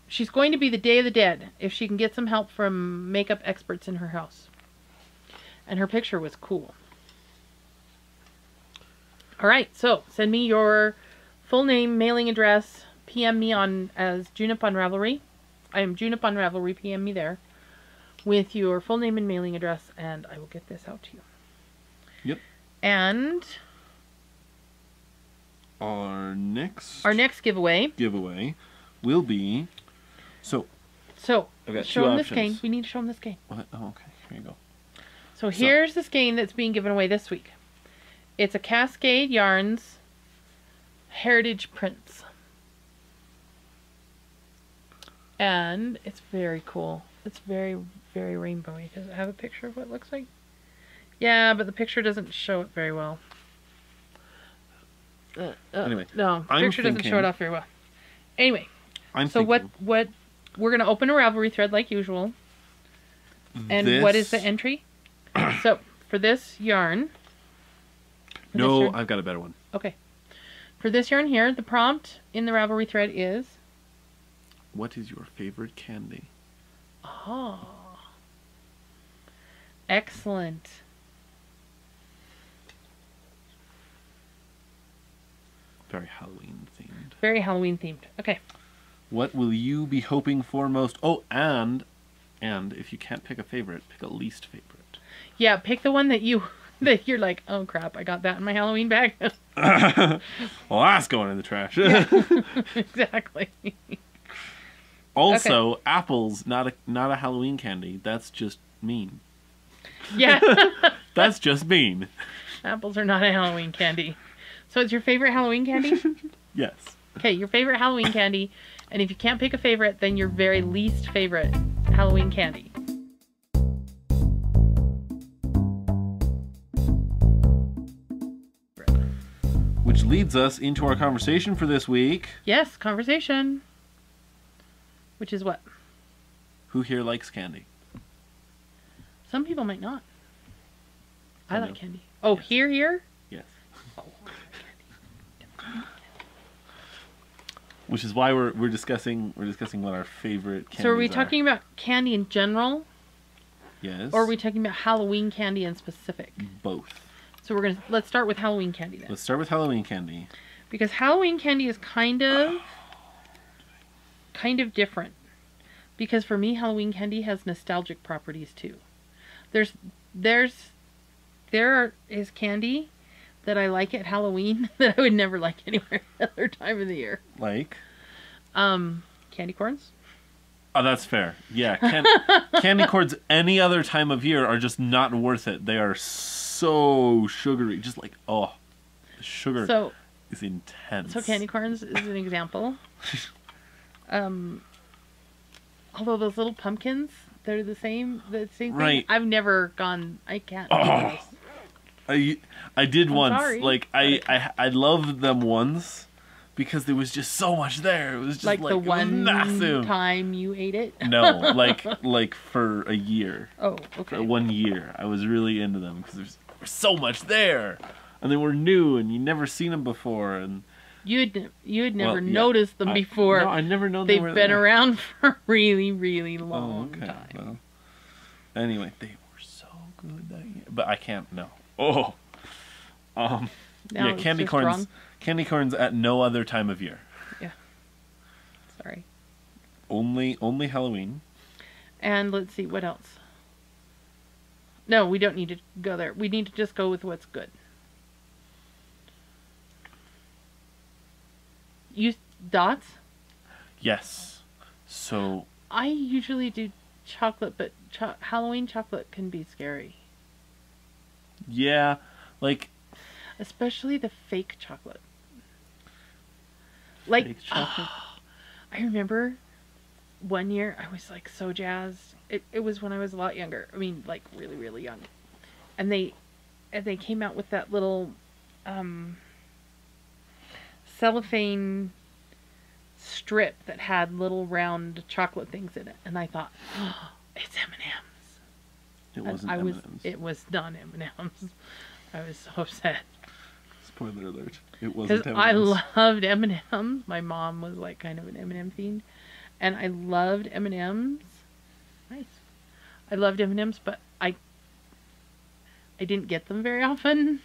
[SPEAKER 1] the Day of the Dead if she can get some help from makeup experts in her house. And her picture was cool. All right, so send me your full name, mailing address, PM me on as Junip on Ravelry. I am Junip on Ravelry, PM me there with your full name and mailing address, and I will get this out to you.
[SPEAKER 2] Yep.
[SPEAKER 1] And
[SPEAKER 2] our next
[SPEAKER 1] giveaway
[SPEAKER 2] will be
[SPEAKER 1] so
[SPEAKER 2] I've got
[SPEAKER 1] show
[SPEAKER 2] two
[SPEAKER 1] them
[SPEAKER 2] options.
[SPEAKER 1] this game. We need to show them this game.
[SPEAKER 2] What? Oh, okay. Here you go.
[SPEAKER 1] So here's this game that's being given away this week. It's a Cascade Yarns Heritage Prints. And it's very cool. It's very, very rainbowy. Does it have a picture of what it looks like? Yeah, but the picture doesn't show it very well.
[SPEAKER 2] Anyway,
[SPEAKER 1] no, the picture doesn't show it off very well. Anyway, what we're going to open a Ravelry thread like usual. And what is the entry? So, for this yarn...
[SPEAKER 2] I've got a better one.
[SPEAKER 1] Okay. For this yarn here, the prompt in the Ravelry thread is...
[SPEAKER 2] What is your favorite candy?
[SPEAKER 1] Oh. Excellent.
[SPEAKER 2] Very Halloween themed.
[SPEAKER 1] Very Halloween themed. Okay.
[SPEAKER 2] What will you be hoping for most? Oh, and if you can't pick a favorite, pick a least favorite.
[SPEAKER 1] Yeah, pick the one that you're like, oh crap, I got that in my Halloween bag.
[SPEAKER 2] Well, that's going in the trash.
[SPEAKER 1] Yeah, exactly.
[SPEAKER 2] Also, apples, not a Halloween candy. That's just mean.
[SPEAKER 1] Yeah.
[SPEAKER 2] That's just mean.
[SPEAKER 1] Apples are not a Halloween candy. So it's your favorite Halloween candy?
[SPEAKER 2] Yes.
[SPEAKER 1] Okay, your favorite Halloween candy. And if you can't pick a favorite, then your very least favorite Halloween candy.
[SPEAKER 2] Which leads us into our conversation for this week.
[SPEAKER 1] Yes, conversation. Which is what?
[SPEAKER 2] Who here likes candy?
[SPEAKER 1] Some people might not. I like
[SPEAKER 2] know.
[SPEAKER 1] candy. Oh,
[SPEAKER 2] Yes.
[SPEAKER 1] here?
[SPEAKER 2] Yes.
[SPEAKER 1] Oh, I like candy.
[SPEAKER 2] Which is why we're discussing what our favorite candies are.
[SPEAKER 1] So are we talking about candy in general?
[SPEAKER 2] Yes.
[SPEAKER 1] Or are we talking about Halloween candy in specific?
[SPEAKER 2] Both.
[SPEAKER 1] So let's start with Halloween candy then.
[SPEAKER 2] Let's start with Halloween candy.
[SPEAKER 1] Because Halloween candy is kind of different. Because for me, Halloween candy has nostalgic properties too. There is candy that I like at Halloween that I would never like anywhere other time of the year.
[SPEAKER 2] Like?
[SPEAKER 1] Candy corns.
[SPEAKER 2] Oh, that's fair. Yeah, candy corns any other time of year are just not worth it. They are so sugary. Just like, the sugar is intense.
[SPEAKER 1] So candy corns is an example. Although those little pumpkins, they're the same thing.
[SPEAKER 2] Right.
[SPEAKER 1] I've never gone, I can't.
[SPEAKER 2] I did once.
[SPEAKER 1] Sorry.
[SPEAKER 2] Like I loved them once because there was just so much there. It was just
[SPEAKER 1] like the one
[SPEAKER 2] massive.
[SPEAKER 1] time you ate it?
[SPEAKER 2] No, like for a year.
[SPEAKER 1] Oh, okay.
[SPEAKER 2] For 1 year, I was really into them because there was so much there, and they were new, and you never seen them before, and
[SPEAKER 1] you had never noticed them before.
[SPEAKER 2] No, I never known
[SPEAKER 1] they've
[SPEAKER 2] they were
[SPEAKER 1] been
[SPEAKER 2] there.
[SPEAKER 1] around for a really, really long time.
[SPEAKER 2] Well, anyway, they were so good that year, but I can't. No. Oh.
[SPEAKER 1] Now
[SPEAKER 2] yeah, candy corns.
[SPEAKER 1] Wrong.
[SPEAKER 2] Candy corns at no other time of year.
[SPEAKER 1] Yeah. Sorry.
[SPEAKER 2] Only Halloween.
[SPEAKER 1] And let's see, what else? No, we don't need to go there. We need to just go with what's good. Dots?
[SPEAKER 2] Yes. So
[SPEAKER 1] I usually do chocolate, but Halloween chocolate can be scary.
[SPEAKER 2] yeah, like
[SPEAKER 1] especially the fake chocolate. Like
[SPEAKER 2] fake chocolate.
[SPEAKER 1] I remember one year I was like so jazzed. It was when I was a lot younger. I mean, like really, really young. And they came out with that little cellophane strip that had little round chocolate things in it, and I thought, oh, it's M&M's.
[SPEAKER 2] It wasn't M&M's.
[SPEAKER 1] It was not M&M's. I was so upset.
[SPEAKER 2] Spoiler alert. It wasn't M&M's.
[SPEAKER 1] I loved M&M's. My mom was like kind of an M&M fiend, and I loved M&M's. Nice. I loved M&M's, but I didn't get them very often,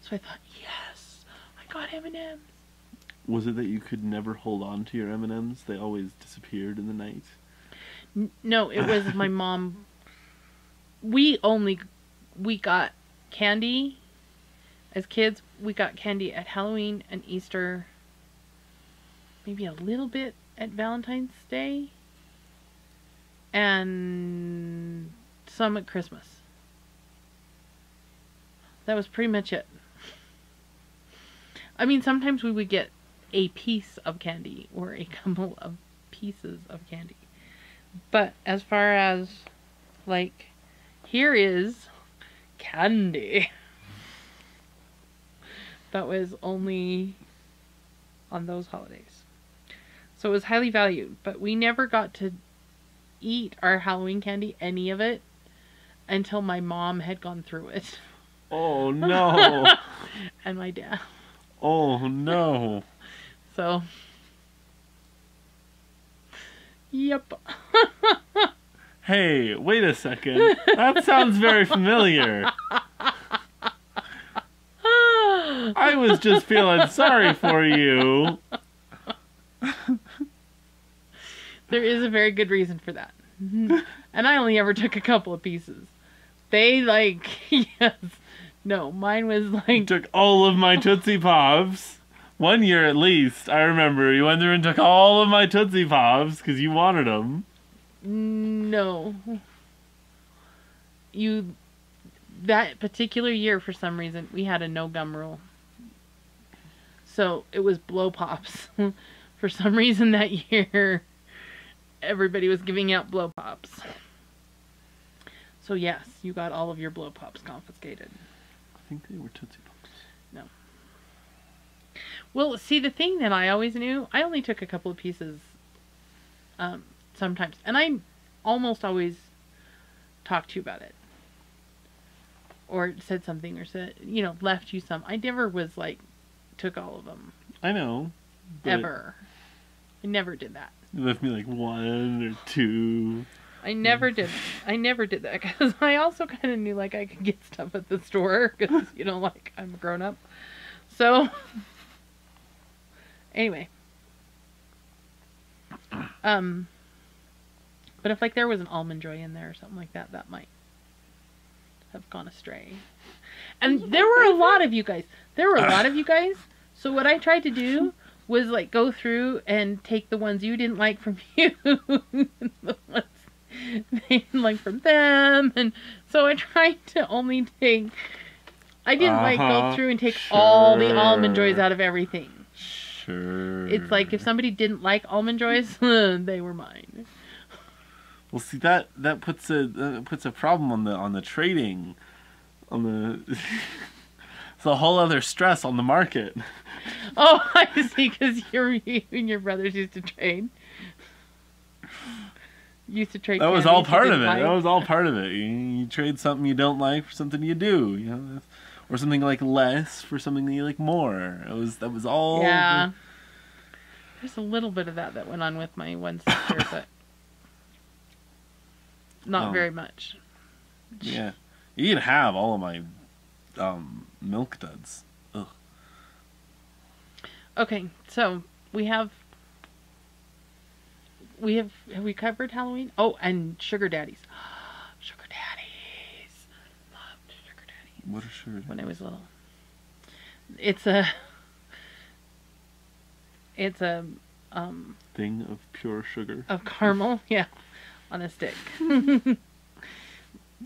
[SPEAKER 1] so I thought, yes, I got M&M's.
[SPEAKER 2] Was it that you could never hold on to your M&Ms? They always disappeared in the night?
[SPEAKER 1] No, it was my mom. We got candy as kids. We got candy at Halloween and Easter. Maybe a little bit at Valentine's Day. And some at Christmas. That was pretty much it. I mean, sometimes we would get a piece of candy or a couple of pieces of candy. But as far as, like, here is candy. That was only on those holidays. So it was highly valued. But we never got to eat our Halloween candy, any of it, until my mom had gone through it.
[SPEAKER 2] Oh, no.
[SPEAKER 1] And my dad.
[SPEAKER 2] Oh, no.
[SPEAKER 1] So, yep.
[SPEAKER 2] Hey, wait a second. That sounds very familiar. I was just feeling sorry for you.
[SPEAKER 1] There is a very good reason for that. And I only ever took a couple of pieces. They, like, yes. No, mine was like...
[SPEAKER 2] You took all of my Tootsie Pops, One year at least, I remember you went through and took all of my Tootsie Pops because you wanted them.
[SPEAKER 1] No. That particular year, for some reason, we had a no gum rule. So it was blow pops. For some reason that year, everybody was giving out blow pops. So yes, you got all of your blow pops confiscated.
[SPEAKER 2] I think they were Tootsie Pops.
[SPEAKER 1] No. Well, see, the thing that I always knew, I only took a couple of pieces sometimes. And I almost always talked to you about it. Or said something, or said, left you some. I never was like, took all of them.
[SPEAKER 2] I know.
[SPEAKER 1] Ever. I never did that.
[SPEAKER 2] You left me like 1 or 2.
[SPEAKER 1] I never did that because I also kind of knew like I could get stuff at the store because like I'm a grown up. So anyway, but if like there was an Almond Joy in there or something like that, that might have gone astray. And there were a lot of you guys. So what I tried to do was like go through and take the ones you didn't like from you, the ones they didn't like from them, and so I tried to only take. I didn't like go through and take all the Almond Joys out of everything.
[SPEAKER 2] Sure.
[SPEAKER 1] It's like if somebody didn't like Almond Joys, they were mine.
[SPEAKER 2] Well, see that puts a problem on the trading, on the. It's a whole other stress on the market.
[SPEAKER 1] Oh, I see. Because you and your brothers used to trade.
[SPEAKER 2] That was all part of it. That was all part of it. You trade something you don't like for something you do, or something like less for something that you like more. That was all.
[SPEAKER 1] Yeah. There's a little bit of that went on with my one sister, but not very much.
[SPEAKER 2] Yeah, you can have all of my milk duds. Ugh.
[SPEAKER 1] Okay, so have we covered Halloween? Oh, and sugar daddies. Sugar daddies. Loved sugar daddies.
[SPEAKER 2] What are sugar daddies?
[SPEAKER 1] When I was little. It's a
[SPEAKER 2] thing of pure sugar.
[SPEAKER 1] Of caramel, yeah. On a stick.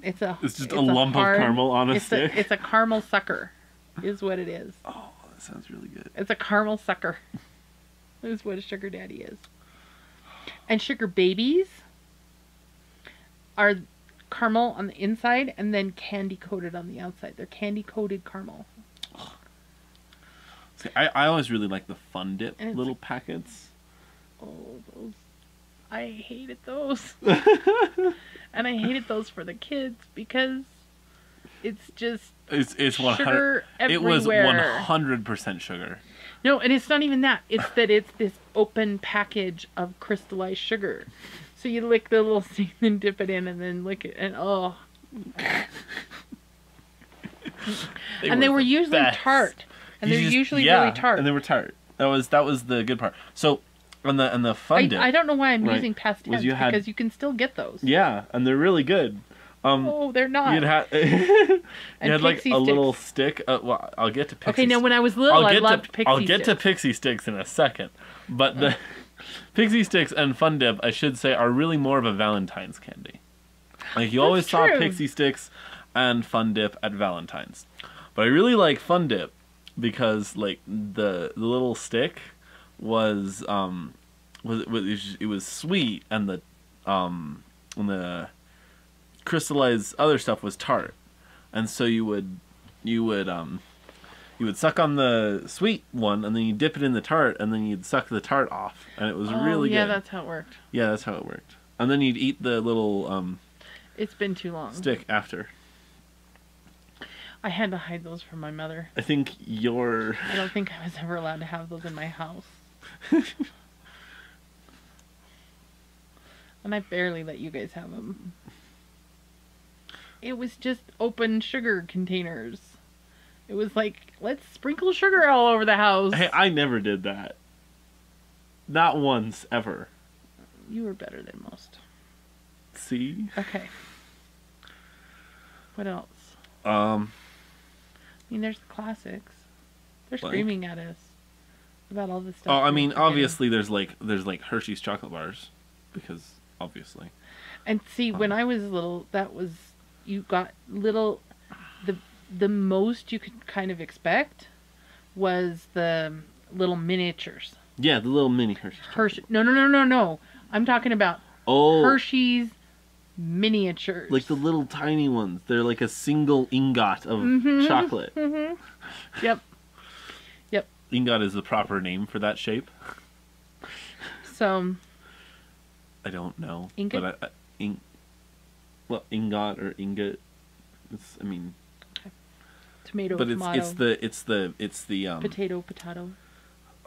[SPEAKER 1] It's
[SPEAKER 2] just a lump of caramel on a stick.
[SPEAKER 1] It's a caramel sucker, is what it is.
[SPEAKER 2] Oh, that sounds really good.
[SPEAKER 1] It's a caramel sucker. Is what a sugar daddy is. And sugar babies are caramel on the inside and then candy coated on the outside. They're candy coated caramel.
[SPEAKER 2] See, I always really like the Fun Dip little packets.
[SPEAKER 1] Oh, those. I hated those. And I hated those for the kids because it's just
[SPEAKER 2] it's
[SPEAKER 1] sugar everywhere.
[SPEAKER 2] It was 100% sugar.
[SPEAKER 1] No, and it's not even that. It's that it's this open package of crystallized sugar. So you lick the little thing and dip it in and then lick it and oh. And they were usually tart. And they're usually really tart.
[SPEAKER 2] And they were tart. That was the good part. So on the Fun Dip.
[SPEAKER 1] I don't know why I'm using past tense because you can still get those.
[SPEAKER 2] Yeah, and they're really good.
[SPEAKER 1] Oh, they're not.
[SPEAKER 2] You had like a little stick. Well, I'll get to pixie.
[SPEAKER 1] Okay, now when I was little, I loved pixie sticks.
[SPEAKER 2] I'll get to pixie sticks in a second, but the pixie sticks and Fun Dip, I should say, are really more of a Valentine's candy. Like you always saw pixie sticks and Fun Dip at Valentine's, but I really like Fun Dip because like the little stick was it was sweet and the crystallized other stuff was tart, and so you would suck on the sweet one and then you dip it in the tart and then you'd suck the tart off and it was really good.
[SPEAKER 1] Yeah, that's how it worked.
[SPEAKER 2] Yeah, that's how it worked. And then you'd eat the little
[SPEAKER 1] it's been too long
[SPEAKER 2] stick after.
[SPEAKER 1] I had to hide those from my mother.
[SPEAKER 2] I don't
[SPEAKER 1] think I was ever allowed to have those in my house. And I barely let you guys have them. It was just open sugar containers. It was like, let's sprinkle sugar all over the house.
[SPEAKER 2] Hey, I never did that. Not once, ever.
[SPEAKER 1] You were better than most.
[SPEAKER 2] See?
[SPEAKER 1] Okay. What else? I mean, there's the classics. They're screaming at us. about all this stuff.
[SPEAKER 2] Oh, I mean, obviously there's like Hershey's chocolate bars, because obviously.
[SPEAKER 1] And see, when I was little, you got little, the most you could kind of expect was the little miniatures.
[SPEAKER 2] Yeah, the little mini Hershey's.
[SPEAKER 1] Hershey. No. I'm talking about Hershey's miniatures.
[SPEAKER 2] Like the little tiny ones. They're like a single ingot of chocolate.
[SPEAKER 1] Mm-hmm. Yep.
[SPEAKER 2] Ingot is the proper name for that shape.
[SPEAKER 1] So.
[SPEAKER 2] I don't know.
[SPEAKER 1] Ingot?
[SPEAKER 2] But ingot or ingot. I mean.
[SPEAKER 1] Okay. Tomato.
[SPEAKER 2] But
[SPEAKER 1] tomato.
[SPEAKER 2] it's the
[SPEAKER 1] potato.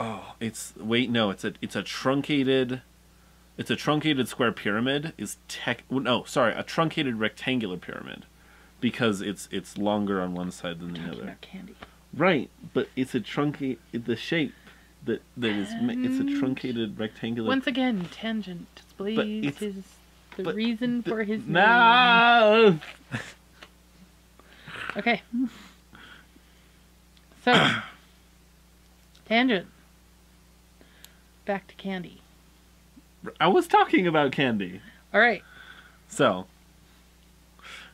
[SPEAKER 2] Oh, it's a truncated. It's a truncated square pyramid. A truncated rectangular pyramid, because it's longer on one side than the other.
[SPEAKER 1] About candy.
[SPEAKER 2] Right, but it's a the shape that is it's a truncated rectangular.
[SPEAKER 1] Once again, tangent displays the reason for his name.
[SPEAKER 2] No.
[SPEAKER 1] Okay. So, tangent. Back to candy.
[SPEAKER 2] I was talking about candy.
[SPEAKER 1] All right.
[SPEAKER 2] So,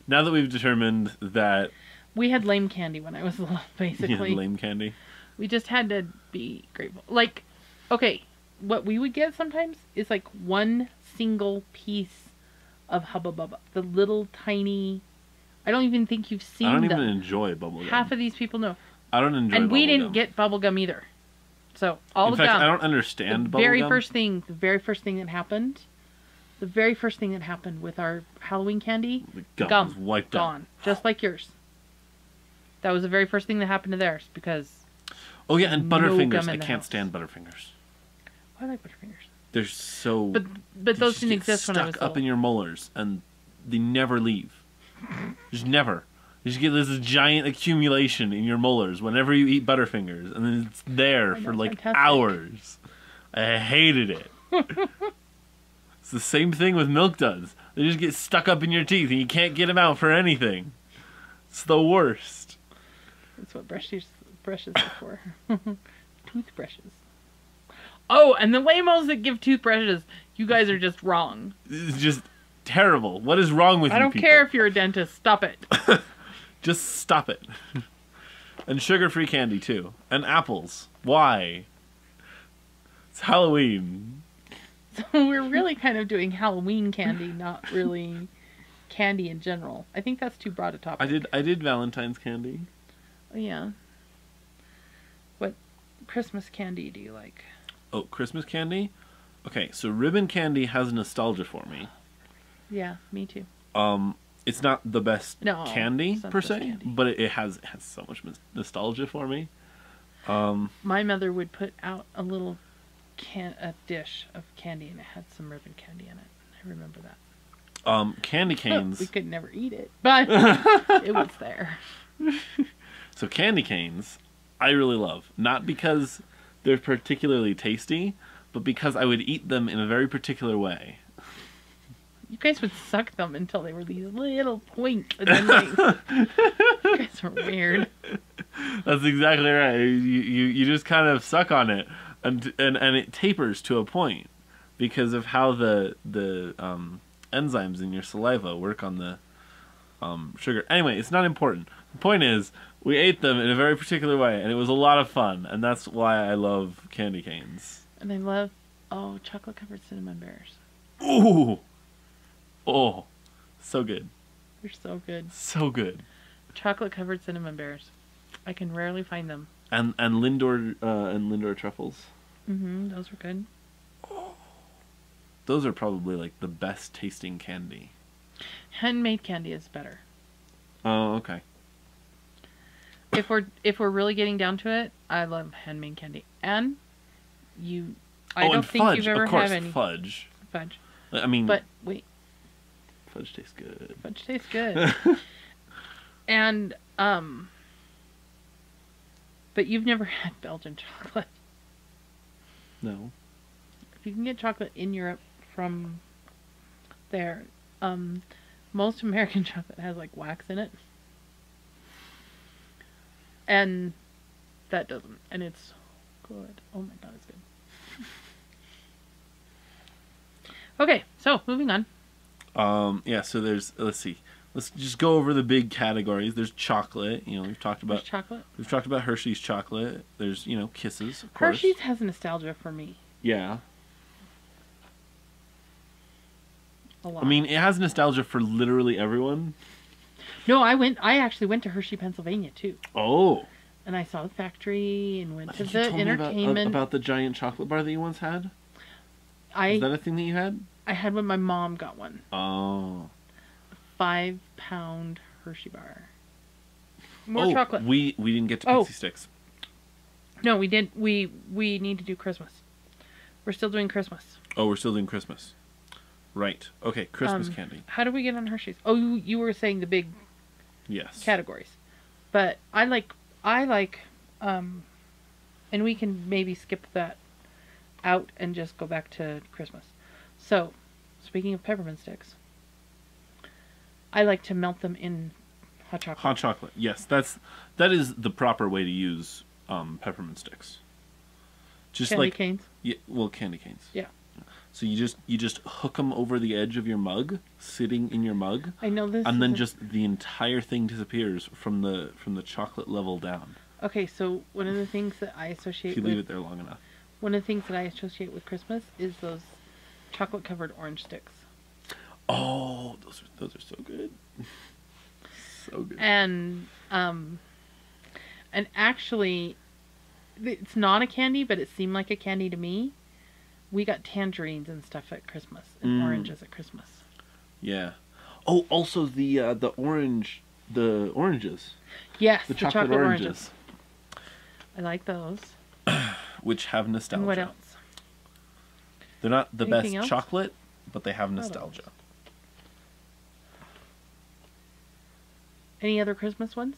[SPEAKER 2] now that we've determined that
[SPEAKER 1] we had lame candy when I was little, basically.
[SPEAKER 2] Yeah, lame candy.
[SPEAKER 1] We just had to be grateful. Like, okay, what we would get sometimes is like one single piece of Hubba Bubba. The little tiny... I don't even think you've seen them.
[SPEAKER 2] I don't even enjoy bubblegum.
[SPEAKER 1] Half of these people know.
[SPEAKER 2] I don't enjoy bubblegum.
[SPEAKER 1] And we didn't get bubblegum either. So, all the gum.
[SPEAKER 2] I don't understand bubblegum.
[SPEAKER 1] The very first thing that happened with our Halloween candy,
[SPEAKER 2] the gum was wiped out.
[SPEAKER 1] Gone. Just like yours. That was the very first thing that happened to theirs, because...
[SPEAKER 2] Oh yeah, and Butterfingers. I can't stand Butterfingers.
[SPEAKER 1] I like Butterfingers.
[SPEAKER 2] They're so...
[SPEAKER 1] But those didn't exist when I was
[SPEAKER 2] stuck up in your molars, and they never leave. Just never. You just get this giant accumulation in your molars whenever you eat Butterfingers, and then it's there for like hours. I hated it. It's the same thing with Milk Duds. They just get stuck up in your teeth, and you can't get them out for anything. It's the worst.
[SPEAKER 1] That's what brushes are for. Toothbrushes. Oh, and the lamos that give toothbrushes, you guys are just wrong.
[SPEAKER 2] It's just terrible. What is wrong with you people?
[SPEAKER 1] I don't care if you're a dentist. Stop it.
[SPEAKER 2] Just stop it. And sugar-free candy, too. And apples. Why? It's Halloween.
[SPEAKER 1] So we're really kind of doing Halloween candy, not really candy in general. I think that's too broad a topic.
[SPEAKER 2] I did Valentine's candy.
[SPEAKER 1] Oh, yeah. What Christmas candy do you like?
[SPEAKER 2] Oh, Christmas candy? Okay, so ribbon candy has nostalgia for me.
[SPEAKER 1] Yeah, me too.
[SPEAKER 2] It's not the best candy per se,
[SPEAKER 1] candy.
[SPEAKER 2] but it has so much nostalgia for me.
[SPEAKER 1] My mother would put out a little a dish of candy, and it had some ribbon candy in it. I remember that.
[SPEAKER 2] Candy canes.
[SPEAKER 1] We could never eat it, but it was there.
[SPEAKER 2] So candy canes, I really love. Not because they're particularly tasty, but because I would eat them in a very particular way.
[SPEAKER 1] You guys would suck them until they were these little points, and then you guys are weird.
[SPEAKER 2] That's exactly right. You just kind of suck on it, and it tapers to a point because of how the enzymes in your saliva work on the sugar. Anyway, it's not important. The point is, we ate them in a very particular way, and it was a lot of fun, and that's why I love candy canes.
[SPEAKER 1] And I love, chocolate-covered cinnamon bears.
[SPEAKER 2] Ooh! Oh, so good.
[SPEAKER 1] They're so good.
[SPEAKER 2] So good.
[SPEAKER 1] Chocolate-covered cinnamon bears. I can rarely find them.
[SPEAKER 2] And Lindor truffles.
[SPEAKER 1] Mm-hmm, those were good.
[SPEAKER 2] Oh, those are probably like the best tasting candy.
[SPEAKER 1] Handmade candy is better.
[SPEAKER 2] Oh, okay.
[SPEAKER 1] If we're really getting down to it, I love handmade candy. And I don't think
[SPEAKER 2] fudge.
[SPEAKER 1] You've ever had any
[SPEAKER 2] Fudge.
[SPEAKER 1] Fudge.
[SPEAKER 2] I mean,
[SPEAKER 1] but wait.
[SPEAKER 2] Fudge tastes good.
[SPEAKER 1] Fudge tastes good. And but you've never had Belgian chocolate.
[SPEAKER 2] No.
[SPEAKER 1] If you can get chocolate in Europe from there, most American chocolate has like wax in it. And that doesn't, and it's good. Oh my god, it's good. Okay, so moving on.
[SPEAKER 2] Yeah, so let's see. Let's just go over the big categories. There's chocolate. We've talked about
[SPEAKER 1] chocolate.
[SPEAKER 2] We've talked about Hershey's chocolate. There's, Kisses, of course.
[SPEAKER 1] Hershey's has nostalgia for me.
[SPEAKER 2] Yeah.
[SPEAKER 1] A lot.
[SPEAKER 2] I mean, it has nostalgia for literally everyone.
[SPEAKER 1] No, I actually went to Hershey, Pennsylvania too.
[SPEAKER 2] Oh.
[SPEAKER 1] And I saw the factory and went to the
[SPEAKER 2] you told
[SPEAKER 1] entertainment.
[SPEAKER 2] Me about the giant chocolate bar that you once had? Is that a thing that you had?
[SPEAKER 1] I had when my mom got one.
[SPEAKER 2] Oh.
[SPEAKER 1] 5-pound Hershey bar. More chocolate.
[SPEAKER 2] We didn't get to Pixie Sticks.
[SPEAKER 1] No, we didn't. We need to do Christmas. We're still doing Christmas.
[SPEAKER 2] Oh, we're still doing Christmas. Right. Okay, Christmas candy.
[SPEAKER 1] How do we get on Hershey's? Oh, you were saying the big categories. But I like and we can maybe skip that out and just go back to Christmas. So, speaking of peppermint sticks, I like to melt them in hot chocolate.
[SPEAKER 2] Hot chocolate. Yes, that is the proper way to use peppermint sticks. Just
[SPEAKER 1] candy canes.
[SPEAKER 2] Yeah, well, candy canes.
[SPEAKER 1] Yeah.
[SPEAKER 2] So you just hook them over the edge of your mug, sitting in your mug.
[SPEAKER 1] I know this.
[SPEAKER 2] And then just the entire thing disappears from the chocolate level down.
[SPEAKER 1] Okay, so one of the things that I associate
[SPEAKER 2] if you leave it there long enough.
[SPEAKER 1] One of the things that I associate with Christmas is those chocolate covered orange sticks.
[SPEAKER 2] Oh, those are so good. So good.
[SPEAKER 1] And actually, it's not a candy, but it seemed like a candy to me. We got tangerines and stuff at Christmas, and oranges at Christmas.
[SPEAKER 2] Yeah. Oh, also the oranges.
[SPEAKER 1] Yes,
[SPEAKER 2] the chocolate oranges.
[SPEAKER 1] I like those.
[SPEAKER 2] Which have nostalgia.
[SPEAKER 1] And what else?
[SPEAKER 2] They're not the
[SPEAKER 1] Anything
[SPEAKER 2] best
[SPEAKER 1] else?
[SPEAKER 2] chocolate, but they have nostalgia.
[SPEAKER 1] Any other Christmas ones?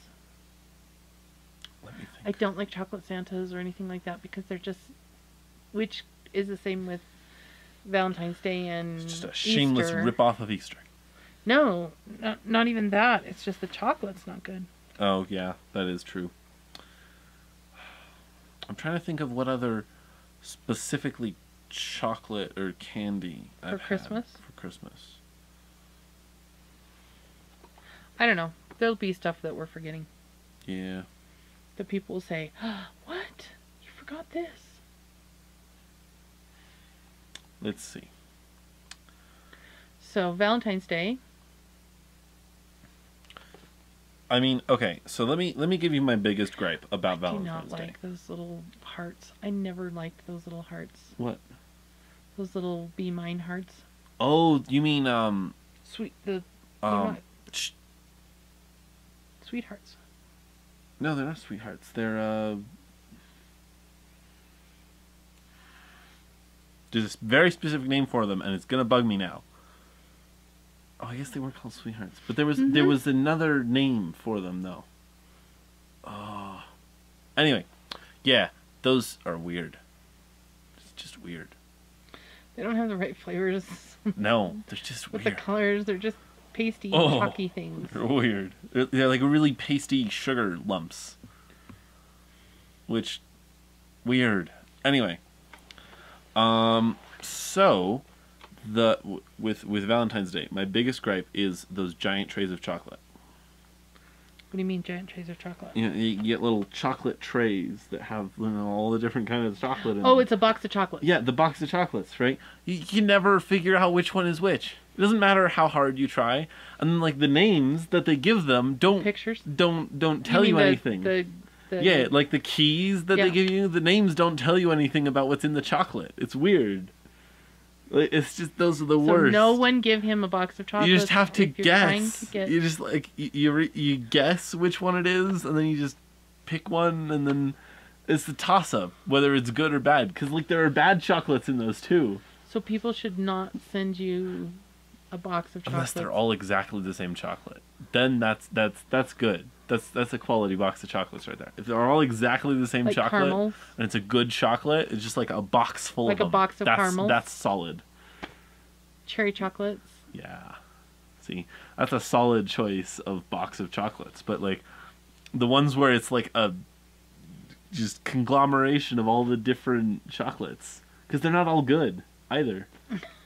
[SPEAKER 2] Let me think.
[SPEAKER 1] I don't like chocolate Santas or anything like that because they're just, which is the same with Valentine's Day and
[SPEAKER 2] it's just a shameless rip-off of Easter.
[SPEAKER 1] No, not even that. It's just the chocolate's not good.
[SPEAKER 2] Oh, yeah, that is true. I'm trying to think of what other specifically chocolate or candy I've had for Christmas.
[SPEAKER 1] I don't know. There'll be stuff that we're forgetting.
[SPEAKER 2] Yeah.
[SPEAKER 1] That people will say, oh, what? You forgot this.
[SPEAKER 2] Let's see.
[SPEAKER 1] So, Valentine's Day.
[SPEAKER 2] I mean, okay, so let me give you my biggest gripe about Valentine's Day.
[SPEAKER 1] I do not like those little hearts. I never liked those little hearts.
[SPEAKER 2] What?
[SPEAKER 1] Those little Be Mine hearts.
[SPEAKER 2] Oh, you mean
[SPEAKER 1] sweethearts.
[SPEAKER 2] No, they're not sweethearts. They're there's a very specific name for them, and it's gonna bug me now. Oh, I guess they weren't called sweethearts, but there was another name for them though. Oh. Anyway, yeah, those are weird. It's just weird.
[SPEAKER 1] They don't have the right flavors.
[SPEAKER 2] No, they're just
[SPEAKER 1] with
[SPEAKER 2] weird.
[SPEAKER 1] The colors, they're just pasty, chalky things.
[SPEAKER 2] They're weird. They're like really pasty sugar lumps. Which, weird. Anyway, so with Valentine's Day, my biggest gripe is those giant trays of chocolate.
[SPEAKER 1] What do you mean, giant trays of chocolate?
[SPEAKER 2] You get little chocolate trays that have all the different kinds of chocolate in them.
[SPEAKER 1] Oh, it's a box of chocolates.
[SPEAKER 2] Yeah, the box of chocolates, right? You can never figure out which one is which. It doesn't matter how hard you try, and like the names that they give them don't tell you anything. Yeah, like the keys that they give you, the names don't tell you anything about what's in the chocolate. It's weird. It's just those are the worst.
[SPEAKER 1] No one give him a box of chocolates.
[SPEAKER 2] You just have to guess. You just like you guess which one it is, and then you just pick one, and then it's the toss up whether it's good or bad. Because like there are bad chocolates in those too. So
[SPEAKER 1] people should not send you a box of chocolates
[SPEAKER 2] unless they're all exactly the same chocolate. Then that's good. That's a quality box of chocolates right there. If they're all exactly the same chocolate
[SPEAKER 1] caramels.
[SPEAKER 2] And it's a good chocolate, it's just like a box full of them.
[SPEAKER 1] Like a box of caramels.
[SPEAKER 2] That's solid.
[SPEAKER 1] Cherry chocolates.
[SPEAKER 2] Yeah. See, that's a solid choice of box of chocolates. But like the ones where it's like a just conglomeration of all the different chocolates. Because they're not all good, either.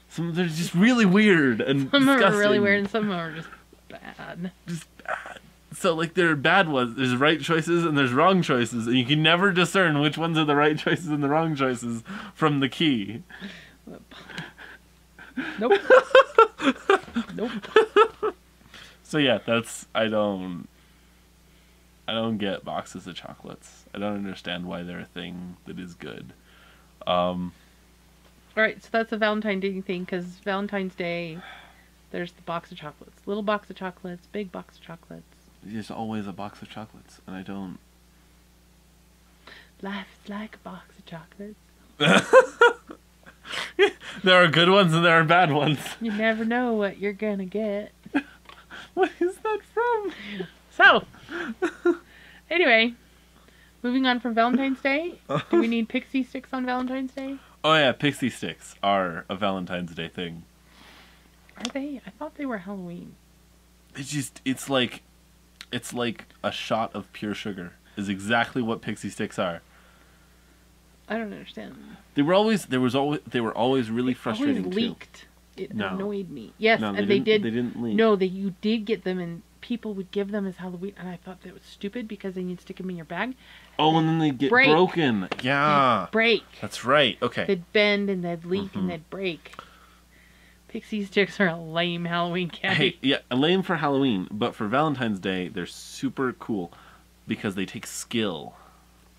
[SPEAKER 2] Some they're just really weird and
[SPEAKER 1] some
[SPEAKER 2] disgusting.
[SPEAKER 1] are really weird and some are just bad.
[SPEAKER 2] Just bad. So, like, there are bad ones. There's right choices and there's wrong choices. And you can never discern which ones are the right choices and the wrong choices from the key.
[SPEAKER 1] Nope. Nope.
[SPEAKER 2] So, yeah, that's... I don't get boxes of chocolates. I don't understand why they're a thing that is good.
[SPEAKER 1] Alright, so that's a Valentine's Day thing, because Valentine's Day, there's the box of chocolates. Little box of chocolates, big box of chocolates.
[SPEAKER 2] There's always a box of chocolates, and I don't...
[SPEAKER 1] Life is like a box of chocolates.
[SPEAKER 2] There are good ones and there are bad ones.
[SPEAKER 1] You never know what you're gonna get.
[SPEAKER 2] What is that from?
[SPEAKER 1] So, anyway, moving on from Valentine's Day, do we need pixie sticks on Valentine's Day?
[SPEAKER 2] Oh yeah, pixie sticks are a Valentine's Day thing.
[SPEAKER 1] Are they? I thought they were Halloween.
[SPEAKER 2] It's like a shot of pure sugar is exactly what pixie sticks are.
[SPEAKER 1] I don't understand.
[SPEAKER 2] They were always really frustrating
[SPEAKER 1] always leaked.
[SPEAKER 2] too.
[SPEAKER 1] It annoyed me. Yes,
[SPEAKER 2] no,
[SPEAKER 1] and they
[SPEAKER 2] didn't leak.
[SPEAKER 1] No, you did get them, and people would give them as Halloween, and I thought that was stupid because then you'd stick them in your bag.
[SPEAKER 2] Oh, and then they get broken. Yeah.
[SPEAKER 1] They'd break.
[SPEAKER 2] That's right. Okay.
[SPEAKER 1] They'd bend and they'd leak and they'd break. Pixie sticks are a lame Halloween candy.
[SPEAKER 2] Hey, yeah, lame for Halloween, but for Valentine's Day, they're super cool because they take skill.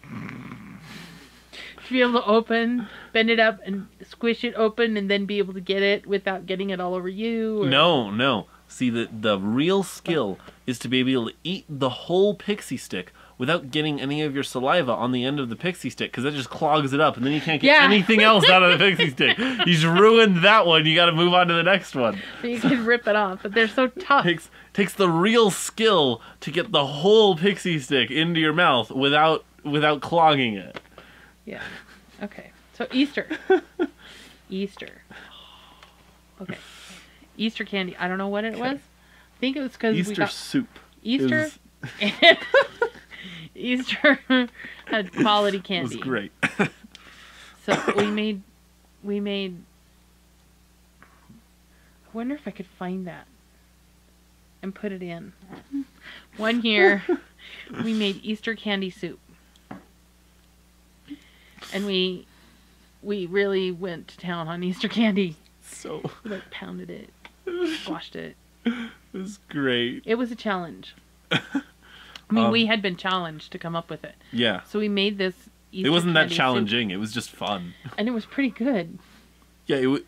[SPEAKER 1] To be able to bend it up and squish it open and then be able to get it without getting it all over you? Or...
[SPEAKER 2] No. See, the real skill is to be able to eat the whole pixie stick without getting any of your saliva on the end of the pixie stick, because that just clogs it up, and then you can't get anything else out of the pixie stick. You just ruined that one. You got to move on to the next one.
[SPEAKER 1] So you can rip it off, but they're so tough.
[SPEAKER 2] Takes the real skill to get the whole pixie stick into your mouth without clogging it.
[SPEAKER 1] Yeah. Okay. So Easter. Easter. Okay. Easter candy. I don't know what it was. I think it was because
[SPEAKER 2] Easter soup.
[SPEAKER 1] Easter. Easter had quality candy.
[SPEAKER 2] It was great.
[SPEAKER 1] So we made. I wonder if I could find that and put it in. One year, we made Easter candy soup, and we really went to town on Easter candy.
[SPEAKER 2] So
[SPEAKER 1] we pounded it, squashed it.
[SPEAKER 2] It was great.
[SPEAKER 1] It was a challenge. I mean, we had been challenged to come up with it.
[SPEAKER 2] Yeah.
[SPEAKER 1] So we made this Easter
[SPEAKER 2] It wasn't that challenging.
[SPEAKER 1] Soup.
[SPEAKER 2] It was just fun.
[SPEAKER 1] And it was pretty good.
[SPEAKER 2] Yeah, it was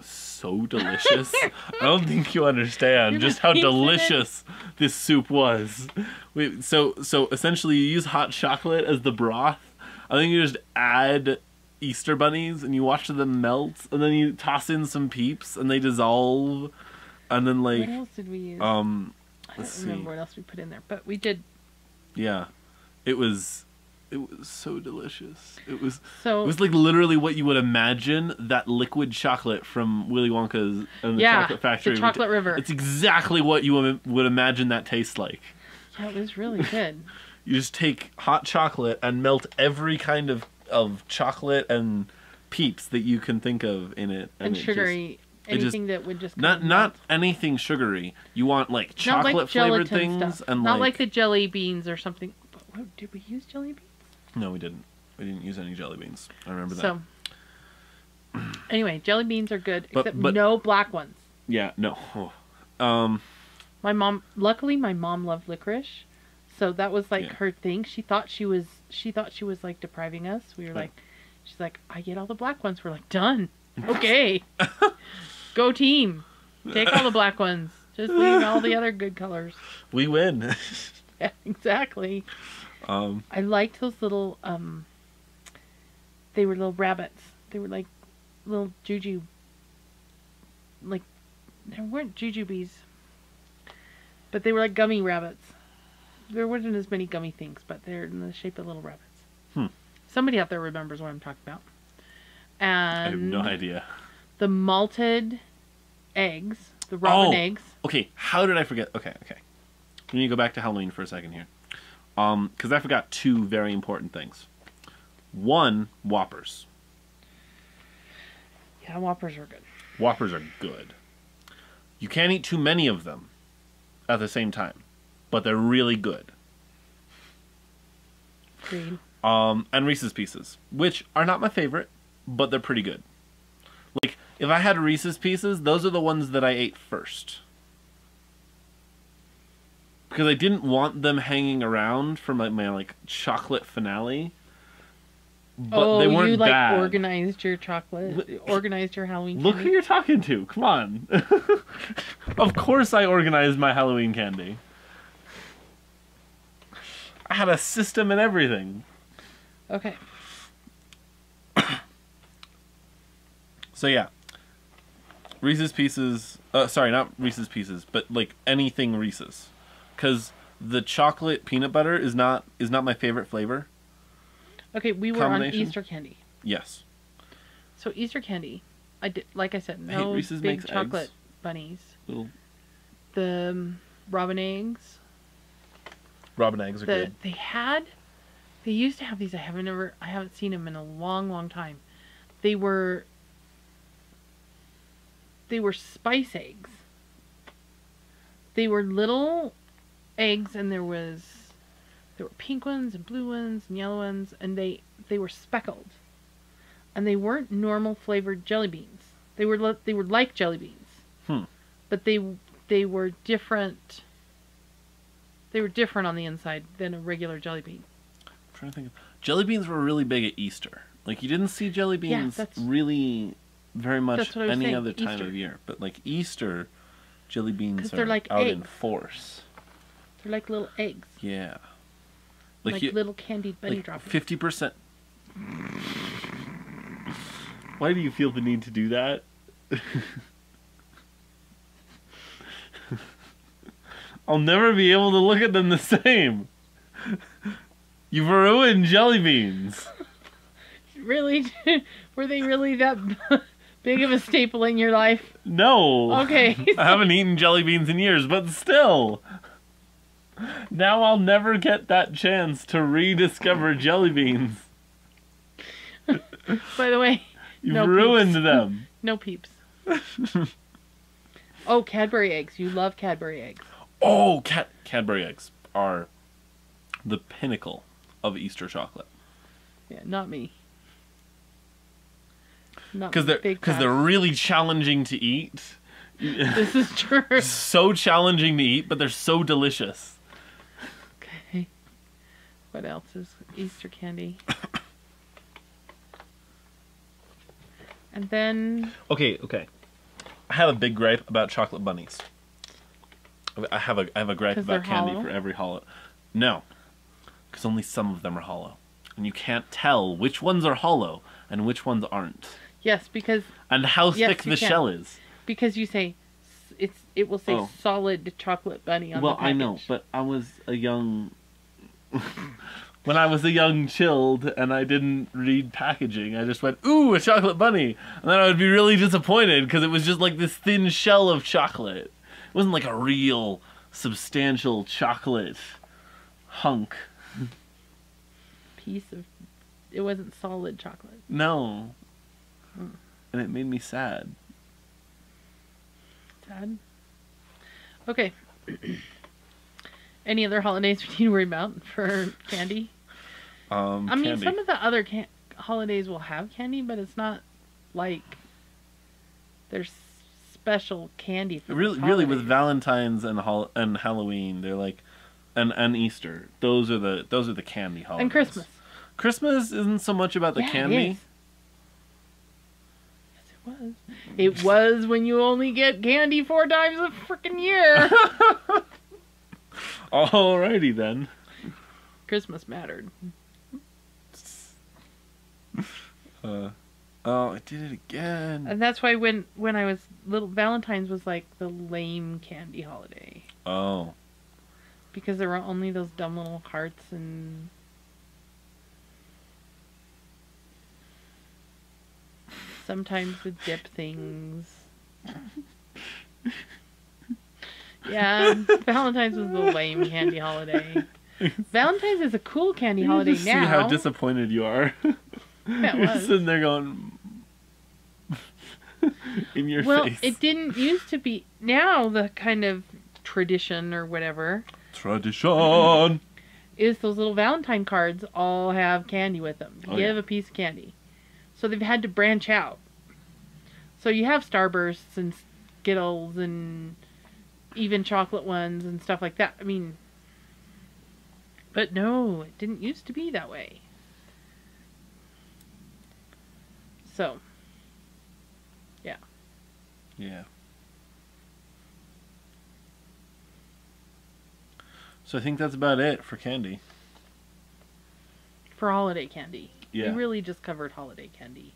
[SPEAKER 2] so delicious. I don't think you understand just how delicious this soup was. So essentially you use hot chocolate as the broth. I think you just add Easter bunnies and you watch them melt, and then you toss in some Peeps and they dissolve, and then what
[SPEAKER 1] else did we use?
[SPEAKER 2] I
[SPEAKER 1] don't remember what else we put in there, but we did.
[SPEAKER 2] Yeah, it was so delicious. It was
[SPEAKER 1] like
[SPEAKER 2] literally what you would imagine that liquid chocolate from Willy Wonka's and the Chocolate Factory.
[SPEAKER 1] The Chocolate River.
[SPEAKER 2] It's exactly what you would imagine that tastes like.
[SPEAKER 1] Yeah, it was really good.
[SPEAKER 2] You just take hot chocolate and melt every kind of chocolate and Peeps that you can think of in it,
[SPEAKER 1] and sugary. Anything that would just
[SPEAKER 2] not anything sugary. You want like chocolate flavored things
[SPEAKER 1] stuff.
[SPEAKER 2] and
[SPEAKER 1] not like the jelly beans or something. But did we use jelly beans?
[SPEAKER 2] No, we didn't. We didn't use any jelly beans. I remember that.
[SPEAKER 1] So anyway, jelly beans are good, except no black ones.
[SPEAKER 2] Yeah, no. Oh.
[SPEAKER 1] Luckily my mom loved licorice, so that was like her thing. She thought she was like depriving us. We were she's like, I get all the black ones. We're like, done. Okay. Go team. Take all the black ones. Just leave all the other good colors.
[SPEAKER 2] We win.
[SPEAKER 1] Yeah, exactly. I liked those little, they were little rabbits. They were like little juju, like, they weren't jujubes, but they were like gummy rabbits. There wasn't as many gummy things, but they're in the shape of little rabbits. Somebody out there remembers what I'm talking about. And
[SPEAKER 2] I have no idea.
[SPEAKER 1] The malted eggs, the robin eggs.
[SPEAKER 2] Okay, how did I forget? Okay. We need to go back to Halloween for a second here. Because I forgot two very important things. One, Whoppers.
[SPEAKER 1] Yeah, Whoppers are good.
[SPEAKER 2] Whoppers are good. You can't eat too many of them at the same time, but they're really good.
[SPEAKER 1] Agreed.
[SPEAKER 2] And Reese's Pieces, which are not my favorite, but they're pretty good. Like, if I had Reese's Pieces, those are the ones that I ate first. Because I didn't want them hanging around for my like, chocolate finale. But they weren't
[SPEAKER 1] you, like,
[SPEAKER 2] bad.
[SPEAKER 1] organized your chocolate, organized your Halloween
[SPEAKER 2] Look
[SPEAKER 1] candy?
[SPEAKER 2] who you're talking to. Come on. Of course I organized my Halloween candy. I had a system and everything.
[SPEAKER 1] Okay.
[SPEAKER 2] So yeah. Reese's Pieces... sorry, not Reese's Pieces, but like anything Reese's. Because the chocolate peanut butter is not my favorite flavor.
[SPEAKER 1] Okay, we were on Easter candy.
[SPEAKER 2] Yes.
[SPEAKER 1] So Easter candy, I did, like I said, no big chocolate eggs. Bunnies.
[SPEAKER 2] Little.
[SPEAKER 1] The robin eggs.
[SPEAKER 2] Robin eggs are good.
[SPEAKER 1] They used to have these. I haven't seen them in a long, long time. They were spice eggs. They were little eggs, and there were pink ones and blue ones and yellow ones, and they were speckled. And they weren't normal flavored jelly beans. They were like jelly beans. But they were different. They were different on the inside than a regular jelly bean.
[SPEAKER 2] I'm trying to think. Jelly beans were really big at Easter. Like, you didn't see jelly beans really very much any other time of year. But like Easter, jelly beans are
[SPEAKER 1] like
[SPEAKER 2] out
[SPEAKER 1] eggs.
[SPEAKER 2] in force.
[SPEAKER 1] They're like little eggs.
[SPEAKER 2] Yeah.
[SPEAKER 1] Like little candied bunny droppings.
[SPEAKER 2] 50%. Why do you feel the need to do that? I'll never be able to look at them the same. You've ruined jelly beans.
[SPEAKER 1] Really? Were they really that big of a staple in your life?
[SPEAKER 2] No.
[SPEAKER 1] Okay.
[SPEAKER 2] I haven't eaten jelly beans in years, but still. Now I'll never get that chance to rediscover jelly beans.
[SPEAKER 1] By the way,
[SPEAKER 2] you've ruined them.
[SPEAKER 1] No peeps. Oh, Cadbury eggs. You love Cadbury eggs.
[SPEAKER 2] Oh, Cadbury eggs are the pinnacle of Easter chocolate.
[SPEAKER 1] Yeah, not me.
[SPEAKER 2] Because they're really challenging to eat.
[SPEAKER 1] This is true.
[SPEAKER 2] So challenging to eat, but they're so delicious.
[SPEAKER 1] Okay. What else is Easter candy? And then...
[SPEAKER 2] Okay. I have a big gripe about chocolate bunnies. I have a gripe about candy hollow? For every hollow. No. Because only some of them are hollow. And you can't tell which ones are hollow and which ones aren't.
[SPEAKER 1] Yes, because...
[SPEAKER 2] And how thick the shell is.
[SPEAKER 1] Because you say... It will say solid chocolate bunny on the package. Well, I know,
[SPEAKER 2] but I was a young... When I was a young chilled and I didn't read packaging, I just went, ooh, a chocolate bunny. And then I would be really disappointed because it was just like this thin shell of chocolate. It wasn't like a real substantial chocolate hunk.
[SPEAKER 1] Piece of... It wasn't solid chocolate.
[SPEAKER 2] No. And it made me sad.
[SPEAKER 1] Sad? Okay. Any other holidays we need to worry about for candy? I mean, some of the other holidays will have candy, but it's not like there's special candy for
[SPEAKER 2] really with Valentine's and Halloween, they're like, and Easter. Those are the candy holidays.
[SPEAKER 1] And Christmas.
[SPEAKER 2] Christmas isn't so much about the candy.
[SPEAKER 1] Yes, it was. It was when you only get candy 4 times a freaking year.
[SPEAKER 2] Alrighty then.
[SPEAKER 1] Christmas mattered.
[SPEAKER 2] Oh, I did it again.
[SPEAKER 1] And that's why when I was little, Valentine's was like the lame candy holiday.
[SPEAKER 2] Oh.
[SPEAKER 1] Because there were only those dumb little hearts and... Sometimes the dip things. Yeah, Valentine's was the lame candy holiday. Valentine's is a cool candy holiday
[SPEAKER 2] just
[SPEAKER 1] now.
[SPEAKER 2] See how disappointed you are. You're sitting there going in your face.
[SPEAKER 1] Well, it didn't used to be. Now the kind of tradition or whatever.
[SPEAKER 2] Tradition.
[SPEAKER 1] Is those little Valentine cards all have candy with them. You give a piece of candy. So they've had to branch out. So you have Starbursts and Skittles and even chocolate ones and stuff like that. I mean, but no, it didn't used to be that way. So, yeah.
[SPEAKER 2] Yeah. So I think that's about it for candy.
[SPEAKER 1] For holiday candy.
[SPEAKER 2] Yeah.
[SPEAKER 1] We really just covered holiday candy.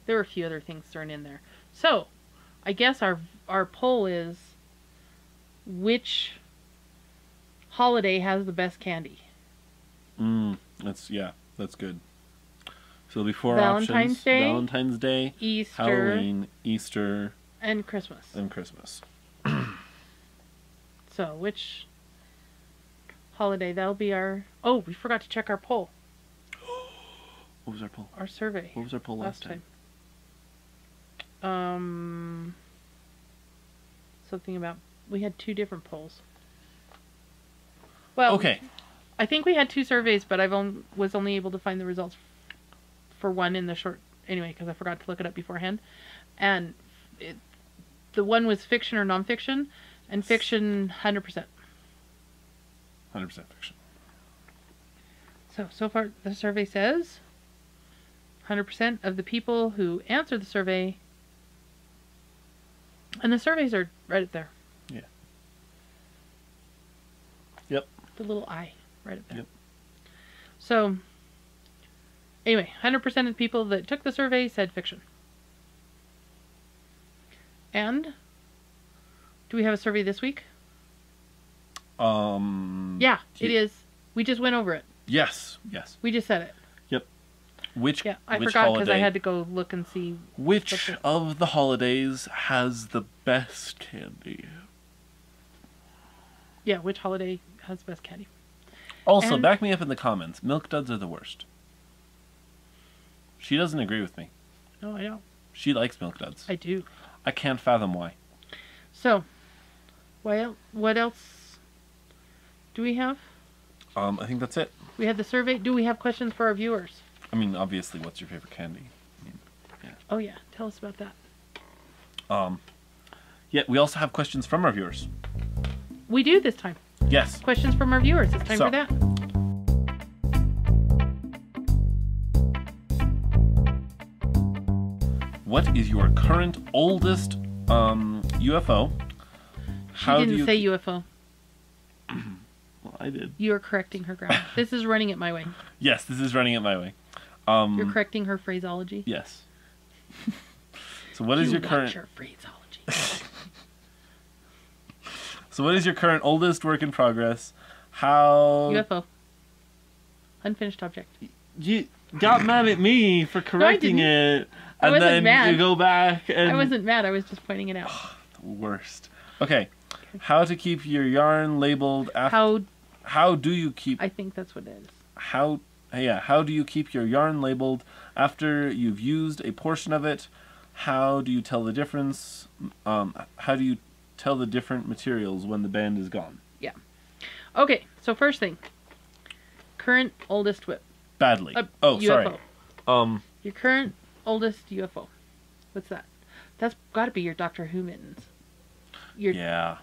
[SPEAKER 1] There were a few other things thrown in there. So, I guess our poll is, which holiday has the best candy?
[SPEAKER 2] That's good. So there'll be 4
[SPEAKER 1] Valentine's
[SPEAKER 2] options.
[SPEAKER 1] Day,
[SPEAKER 2] Valentine's Day,
[SPEAKER 1] Easter,
[SPEAKER 2] Halloween, Easter,
[SPEAKER 1] and Christmas. So, which holiday? That'll be our... Oh, we forgot to check our poll.
[SPEAKER 2] What was our poll?
[SPEAKER 1] Our survey.
[SPEAKER 2] What was our poll last time?
[SPEAKER 1] Something about... We had 2 different polls. Well,
[SPEAKER 2] okay.
[SPEAKER 1] I think we had 2 surveys, but I was only able to find the results for one in the short... Anyway, because I forgot to look it up beforehand. And the one was fiction or nonfiction, and fiction 100%.
[SPEAKER 2] 100% fiction.
[SPEAKER 1] So far the survey says 100% of the people who answered the survey, and the surveys are right up there.
[SPEAKER 2] Yeah. Yep.
[SPEAKER 1] The little I right up there.
[SPEAKER 2] Yep.
[SPEAKER 1] So, anyway, 100% of the people that took the survey said fiction. And do we have a survey this week? Yeah, it is. We just went over it.
[SPEAKER 2] Yes.
[SPEAKER 1] We just said it.
[SPEAKER 2] Yep.
[SPEAKER 1] I forgot because I had to go look and see.
[SPEAKER 2] Which of the holidays has the best candy?
[SPEAKER 1] Yeah, which holiday has the best candy?
[SPEAKER 2] Also, back me up in the comments. Milk duds are the worst. She doesn't agree with me.
[SPEAKER 1] No, I don't.
[SPEAKER 2] She likes milk duds.
[SPEAKER 1] I do.
[SPEAKER 2] I can't fathom why.
[SPEAKER 1] So, what else do we have?
[SPEAKER 2] I think that's it.
[SPEAKER 1] We had the survey. Do we have questions for our viewers?
[SPEAKER 2] I mean, obviously, what's your favorite candy? Yeah.
[SPEAKER 1] Oh yeah, tell us about that.
[SPEAKER 2] Yeah, we also have questions from our viewers.
[SPEAKER 1] We do this time.
[SPEAKER 2] Yes.
[SPEAKER 1] Questions from our viewers. It's time for that.
[SPEAKER 2] What is your current oldest UFO?
[SPEAKER 1] She didn't say UFO.
[SPEAKER 2] Well, I did.
[SPEAKER 1] You are correcting her grammar. This is running it my way.
[SPEAKER 2] Yes, this is running it my way.
[SPEAKER 1] You're correcting her phraseology?
[SPEAKER 2] Yes. So what is your current...
[SPEAKER 1] your phraseology.
[SPEAKER 2] So what is your current oldest work in progress? How...
[SPEAKER 1] UFO. Unfinished object.
[SPEAKER 2] You got mad at me for correcting it.
[SPEAKER 1] I wasn't
[SPEAKER 2] then
[SPEAKER 1] mad.
[SPEAKER 2] You go back and...
[SPEAKER 1] I wasn't mad. I was just pointing it out.
[SPEAKER 2] The worst. Okay. How to keep your yarn labeled after... How do you keep...
[SPEAKER 1] I think that's what it is.
[SPEAKER 2] How do you keep your yarn labeled after you've used a portion of it? How do you tell the difference? How do you tell the different materials when the band is gone?
[SPEAKER 1] Yeah. Okay, so first thing. Current oldest whip.
[SPEAKER 2] Badly.
[SPEAKER 1] UFO.
[SPEAKER 2] Sorry.
[SPEAKER 1] Your current oldest UFO. What's that? That's got to be your Doctor Who mittens.
[SPEAKER 2] Yeah.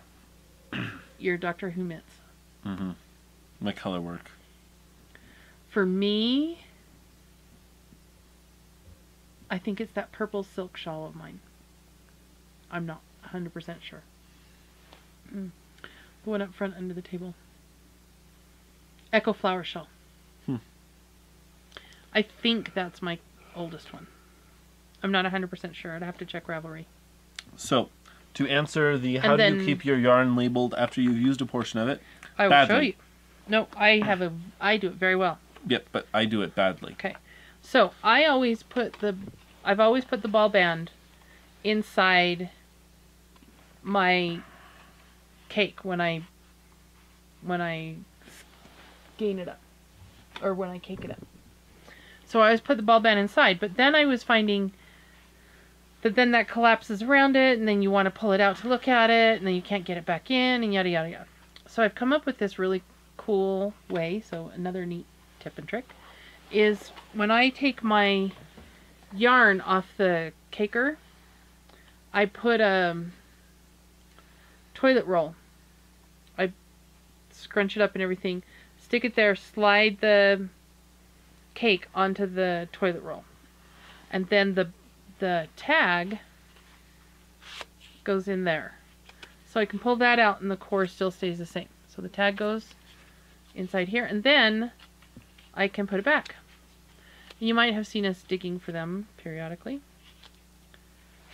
[SPEAKER 1] Your Doctor Who mitts.
[SPEAKER 2] Mm-hmm. My color work.
[SPEAKER 1] For me, I think it's that purple silk shawl of mine. I'm not 100% sure. The one up front under the table. Echo flower shawl. I think that's my oldest one. I'm not 100% sure. I'd have to check Ravelry.
[SPEAKER 2] So, to answer the how do you keep your yarn labeled after you've used a portion of it?
[SPEAKER 1] I will show you. No, I do it very well.
[SPEAKER 2] Yep, but I do it badly.
[SPEAKER 1] Okay. So, I've always put the ball band inside my cake when I gain it up. Or when I cake it up. So I always put the ball band inside. But then I was finding that then that collapses around it. And then you want to pull it out to look at it. And then you can't get it back in. And yada, yada, yada. So I've come up with this really cool way. So another neat tip and trick is when I take my yarn off the caker, I put a toilet roll. I scrunch it up and everything, stick it there, slide the cake onto the toilet roll, and then the tag goes in there. So I can pull that out and the core still stays the same. So the tag goes inside here, and then I can put it back. You might have seen us digging for them periodically,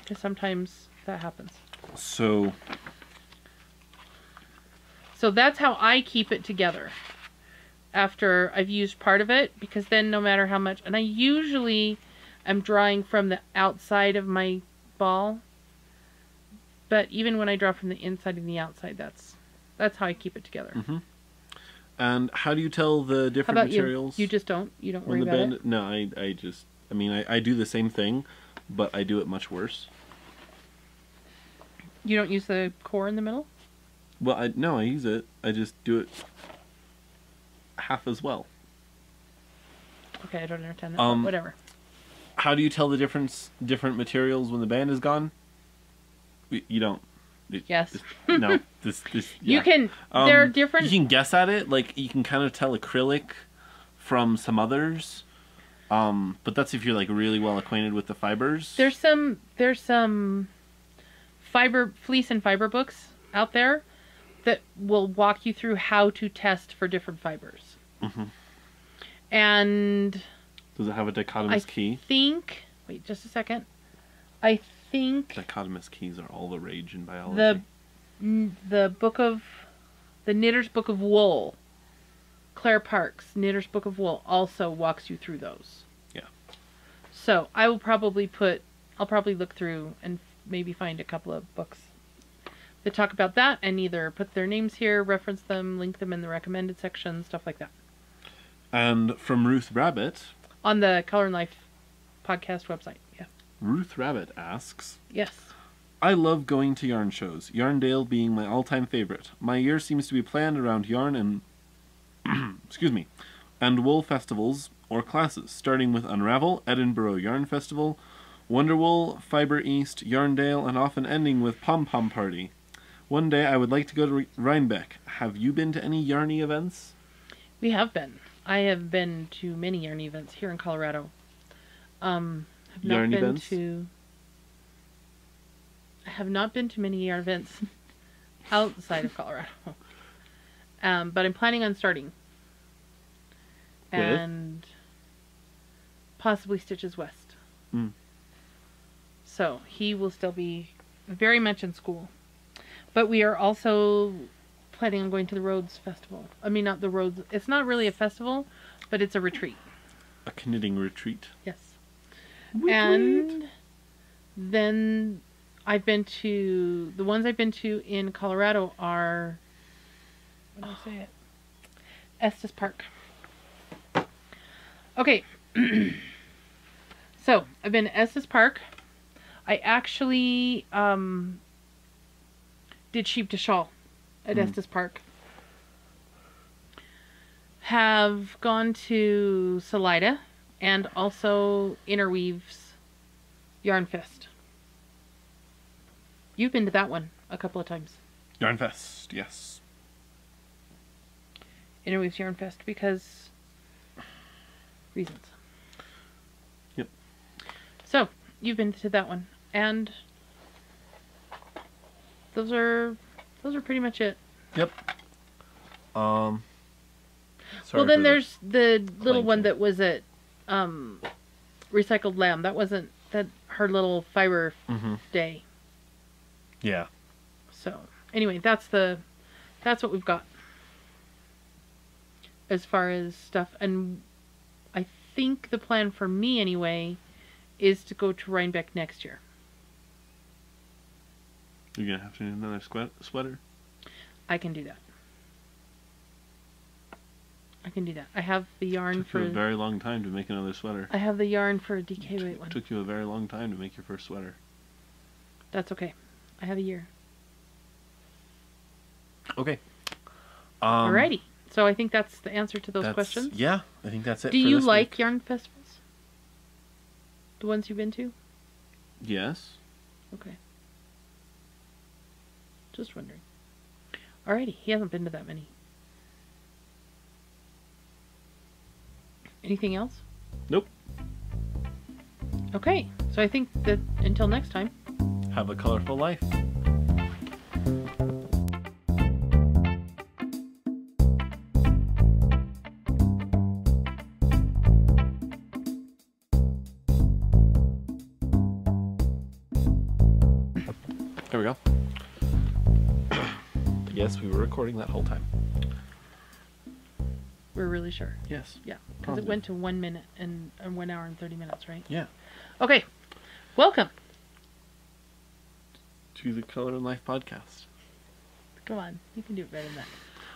[SPEAKER 1] because sometimes that happens.
[SPEAKER 2] So
[SPEAKER 1] that's how I keep it together after I've used part of it, because then no matter how much, and I usually am drawing from the outside of my ball, but even when I draw from the inside and the outside, that's how I keep it together.
[SPEAKER 2] Mm-hmm. And how do you tell the different materials?
[SPEAKER 1] You just don't? You don't worry about it?
[SPEAKER 2] No, I do the same thing, but I do it much worse.
[SPEAKER 1] You don't use the core in the middle?
[SPEAKER 2] Well, I use it. I just do it half as well.
[SPEAKER 1] Okay, I don't understand that. But whatever.
[SPEAKER 2] How do you tell the different materials when the band is gone? You don't.
[SPEAKER 1] Yes.
[SPEAKER 2] No. This. Yeah.
[SPEAKER 1] You can. There are different.
[SPEAKER 2] You can guess at it. Like you can kind of tell acrylic from some others. But that's if you're like really well acquainted with the fibers.
[SPEAKER 1] There's some fleece and fiber books out there that will walk you through how to test for different fibers.
[SPEAKER 2] Mm-hmm.
[SPEAKER 1] And
[SPEAKER 2] does it have a dichotomous key?
[SPEAKER 1] Wait just a second. I think
[SPEAKER 2] dichotomous keys are all the rage in biology.
[SPEAKER 1] The Knitter's Book of Wool, Claire Parks' Knitter's Book of Wool also walks you through those.
[SPEAKER 2] Yeah.
[SPEAKER 1] So I'll probably look through and maybe find a couple of books that talk about that and either put their names here, reference them, link them in the recommended section, stuff like that.
[SPEAKER 2] And from Ruth Rabbit.
[SPEAKER 1] On the Color and Life podcast website, yeah.
[SPEAKER 2] Ruth Rabbit asks,
[SPEAKER 1] yes.
[SPEAKER 2] I love going to yarn shows, Yarndale being my all-time favorite. My year seems to be planned around yarn and and wool festivals or classes, starting with Unravel, Edinburgh Yarn Festival, Wonderwool, Fiber East, Yarndale, and often ending with Pom Pom Party. One day I would like to go to Rhinebeck. Have you been to any yarny events?
[SPEAKER 1] We have been. I have been to many yarn events here in Colorado. I have not been to many yarn events outside of Colorado. But I'm planning on starting. And possibly Stitches West.
[SPEAKER 2] Mm.
[SPEAKER 1] So he will still be very much in school. But we are also planning on going to the Rhodes Festival. I mean, not the Rhodes. It's not really a festival, but it's a retreat.
[SPEAKER 2] A knitting retreat.
[SPEAKER 1] Yes. And then I've been to, the ones I've been to in Colorado are, what did I say it? Estes Park. Okay. So, I've been to Estes Park. I actually did sheep to shawl at Estes Park. Have gone to Salida and also Interweave's Yarn Fest. You've been to that one a couple of times.
[SPEAKER 2] Yarn Fest, yes.
[SPEAKER 1] Interweave's Yarn Fest because reasons.
[SPEAKER 2] Yep.
[SPEAKER 1] So, you've been to that one. And those are pretty much it.
[SPEAKER 2] Yep.
[SPEAKER 1] Well, then there's the little one that was at Recycled Lamb. That wasn't her little fiber day.
[SPEAKER 2] Yeah.
[SPEAKER 1] So anyway, that's what we've got as far as stuff. And I think the plan for me anyway is to go to Rhinebeck next year.
[SPEAKER 2] You're gonna have to do another sweater.
[SPEAKER 1] I can do that. I can do that. I have the yarn for...
[SPEAKER 2] It took you a very long time to make another sweater.
[SPEAKER 1] I have the yarn for a DK weight one.
[SPEAKER 2] It took you a very long time to make your first sweater.
[SPEAKER 1] That's okay. I have a year.
[SPEAKER 2] Okay.
[SPEAKER 1] Alrighty. So I think that's the answer to those questions.
[SPEAKER 2] Yeah, I think that's it.
[SPEAKER 1] Do you like yarn festivals? The ones you've been to?
[SPEAKER 2] Yes.
[SPEAKER 1] Okay. Just wondering. Alrighty. He hasn't been to that many. Anything else?
[SPEAKER 2] Nope.
[SPEAKER 1] Okay. So I think that until next time.
[SPEAKER 2] Have a colorful life. There we go. Yes, we were recording that whole time.
[SPEAKER 1] We're really sure.
[SPEAKER 2] Yes.
[SPEAKER 1] Yeah, because it went to 1 minute and 1 hour and 30 minutes, right?
[SPEAKER 2] Yeah.
[SPEAKER 1] Okay. Welcome
[SPEAKER 2] to the Color and Life podcast.
[SPEAKER 1] Come on, you can do it better than that.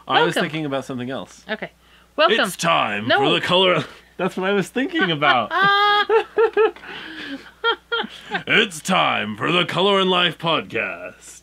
[SPEAKER 2] I was thinking about something else.
[SPEAKER 1] Okay. Welcome.
[SPEAKER 2] It's time for the color. That's what I was thinking about. It's time for the Color and Life podcast.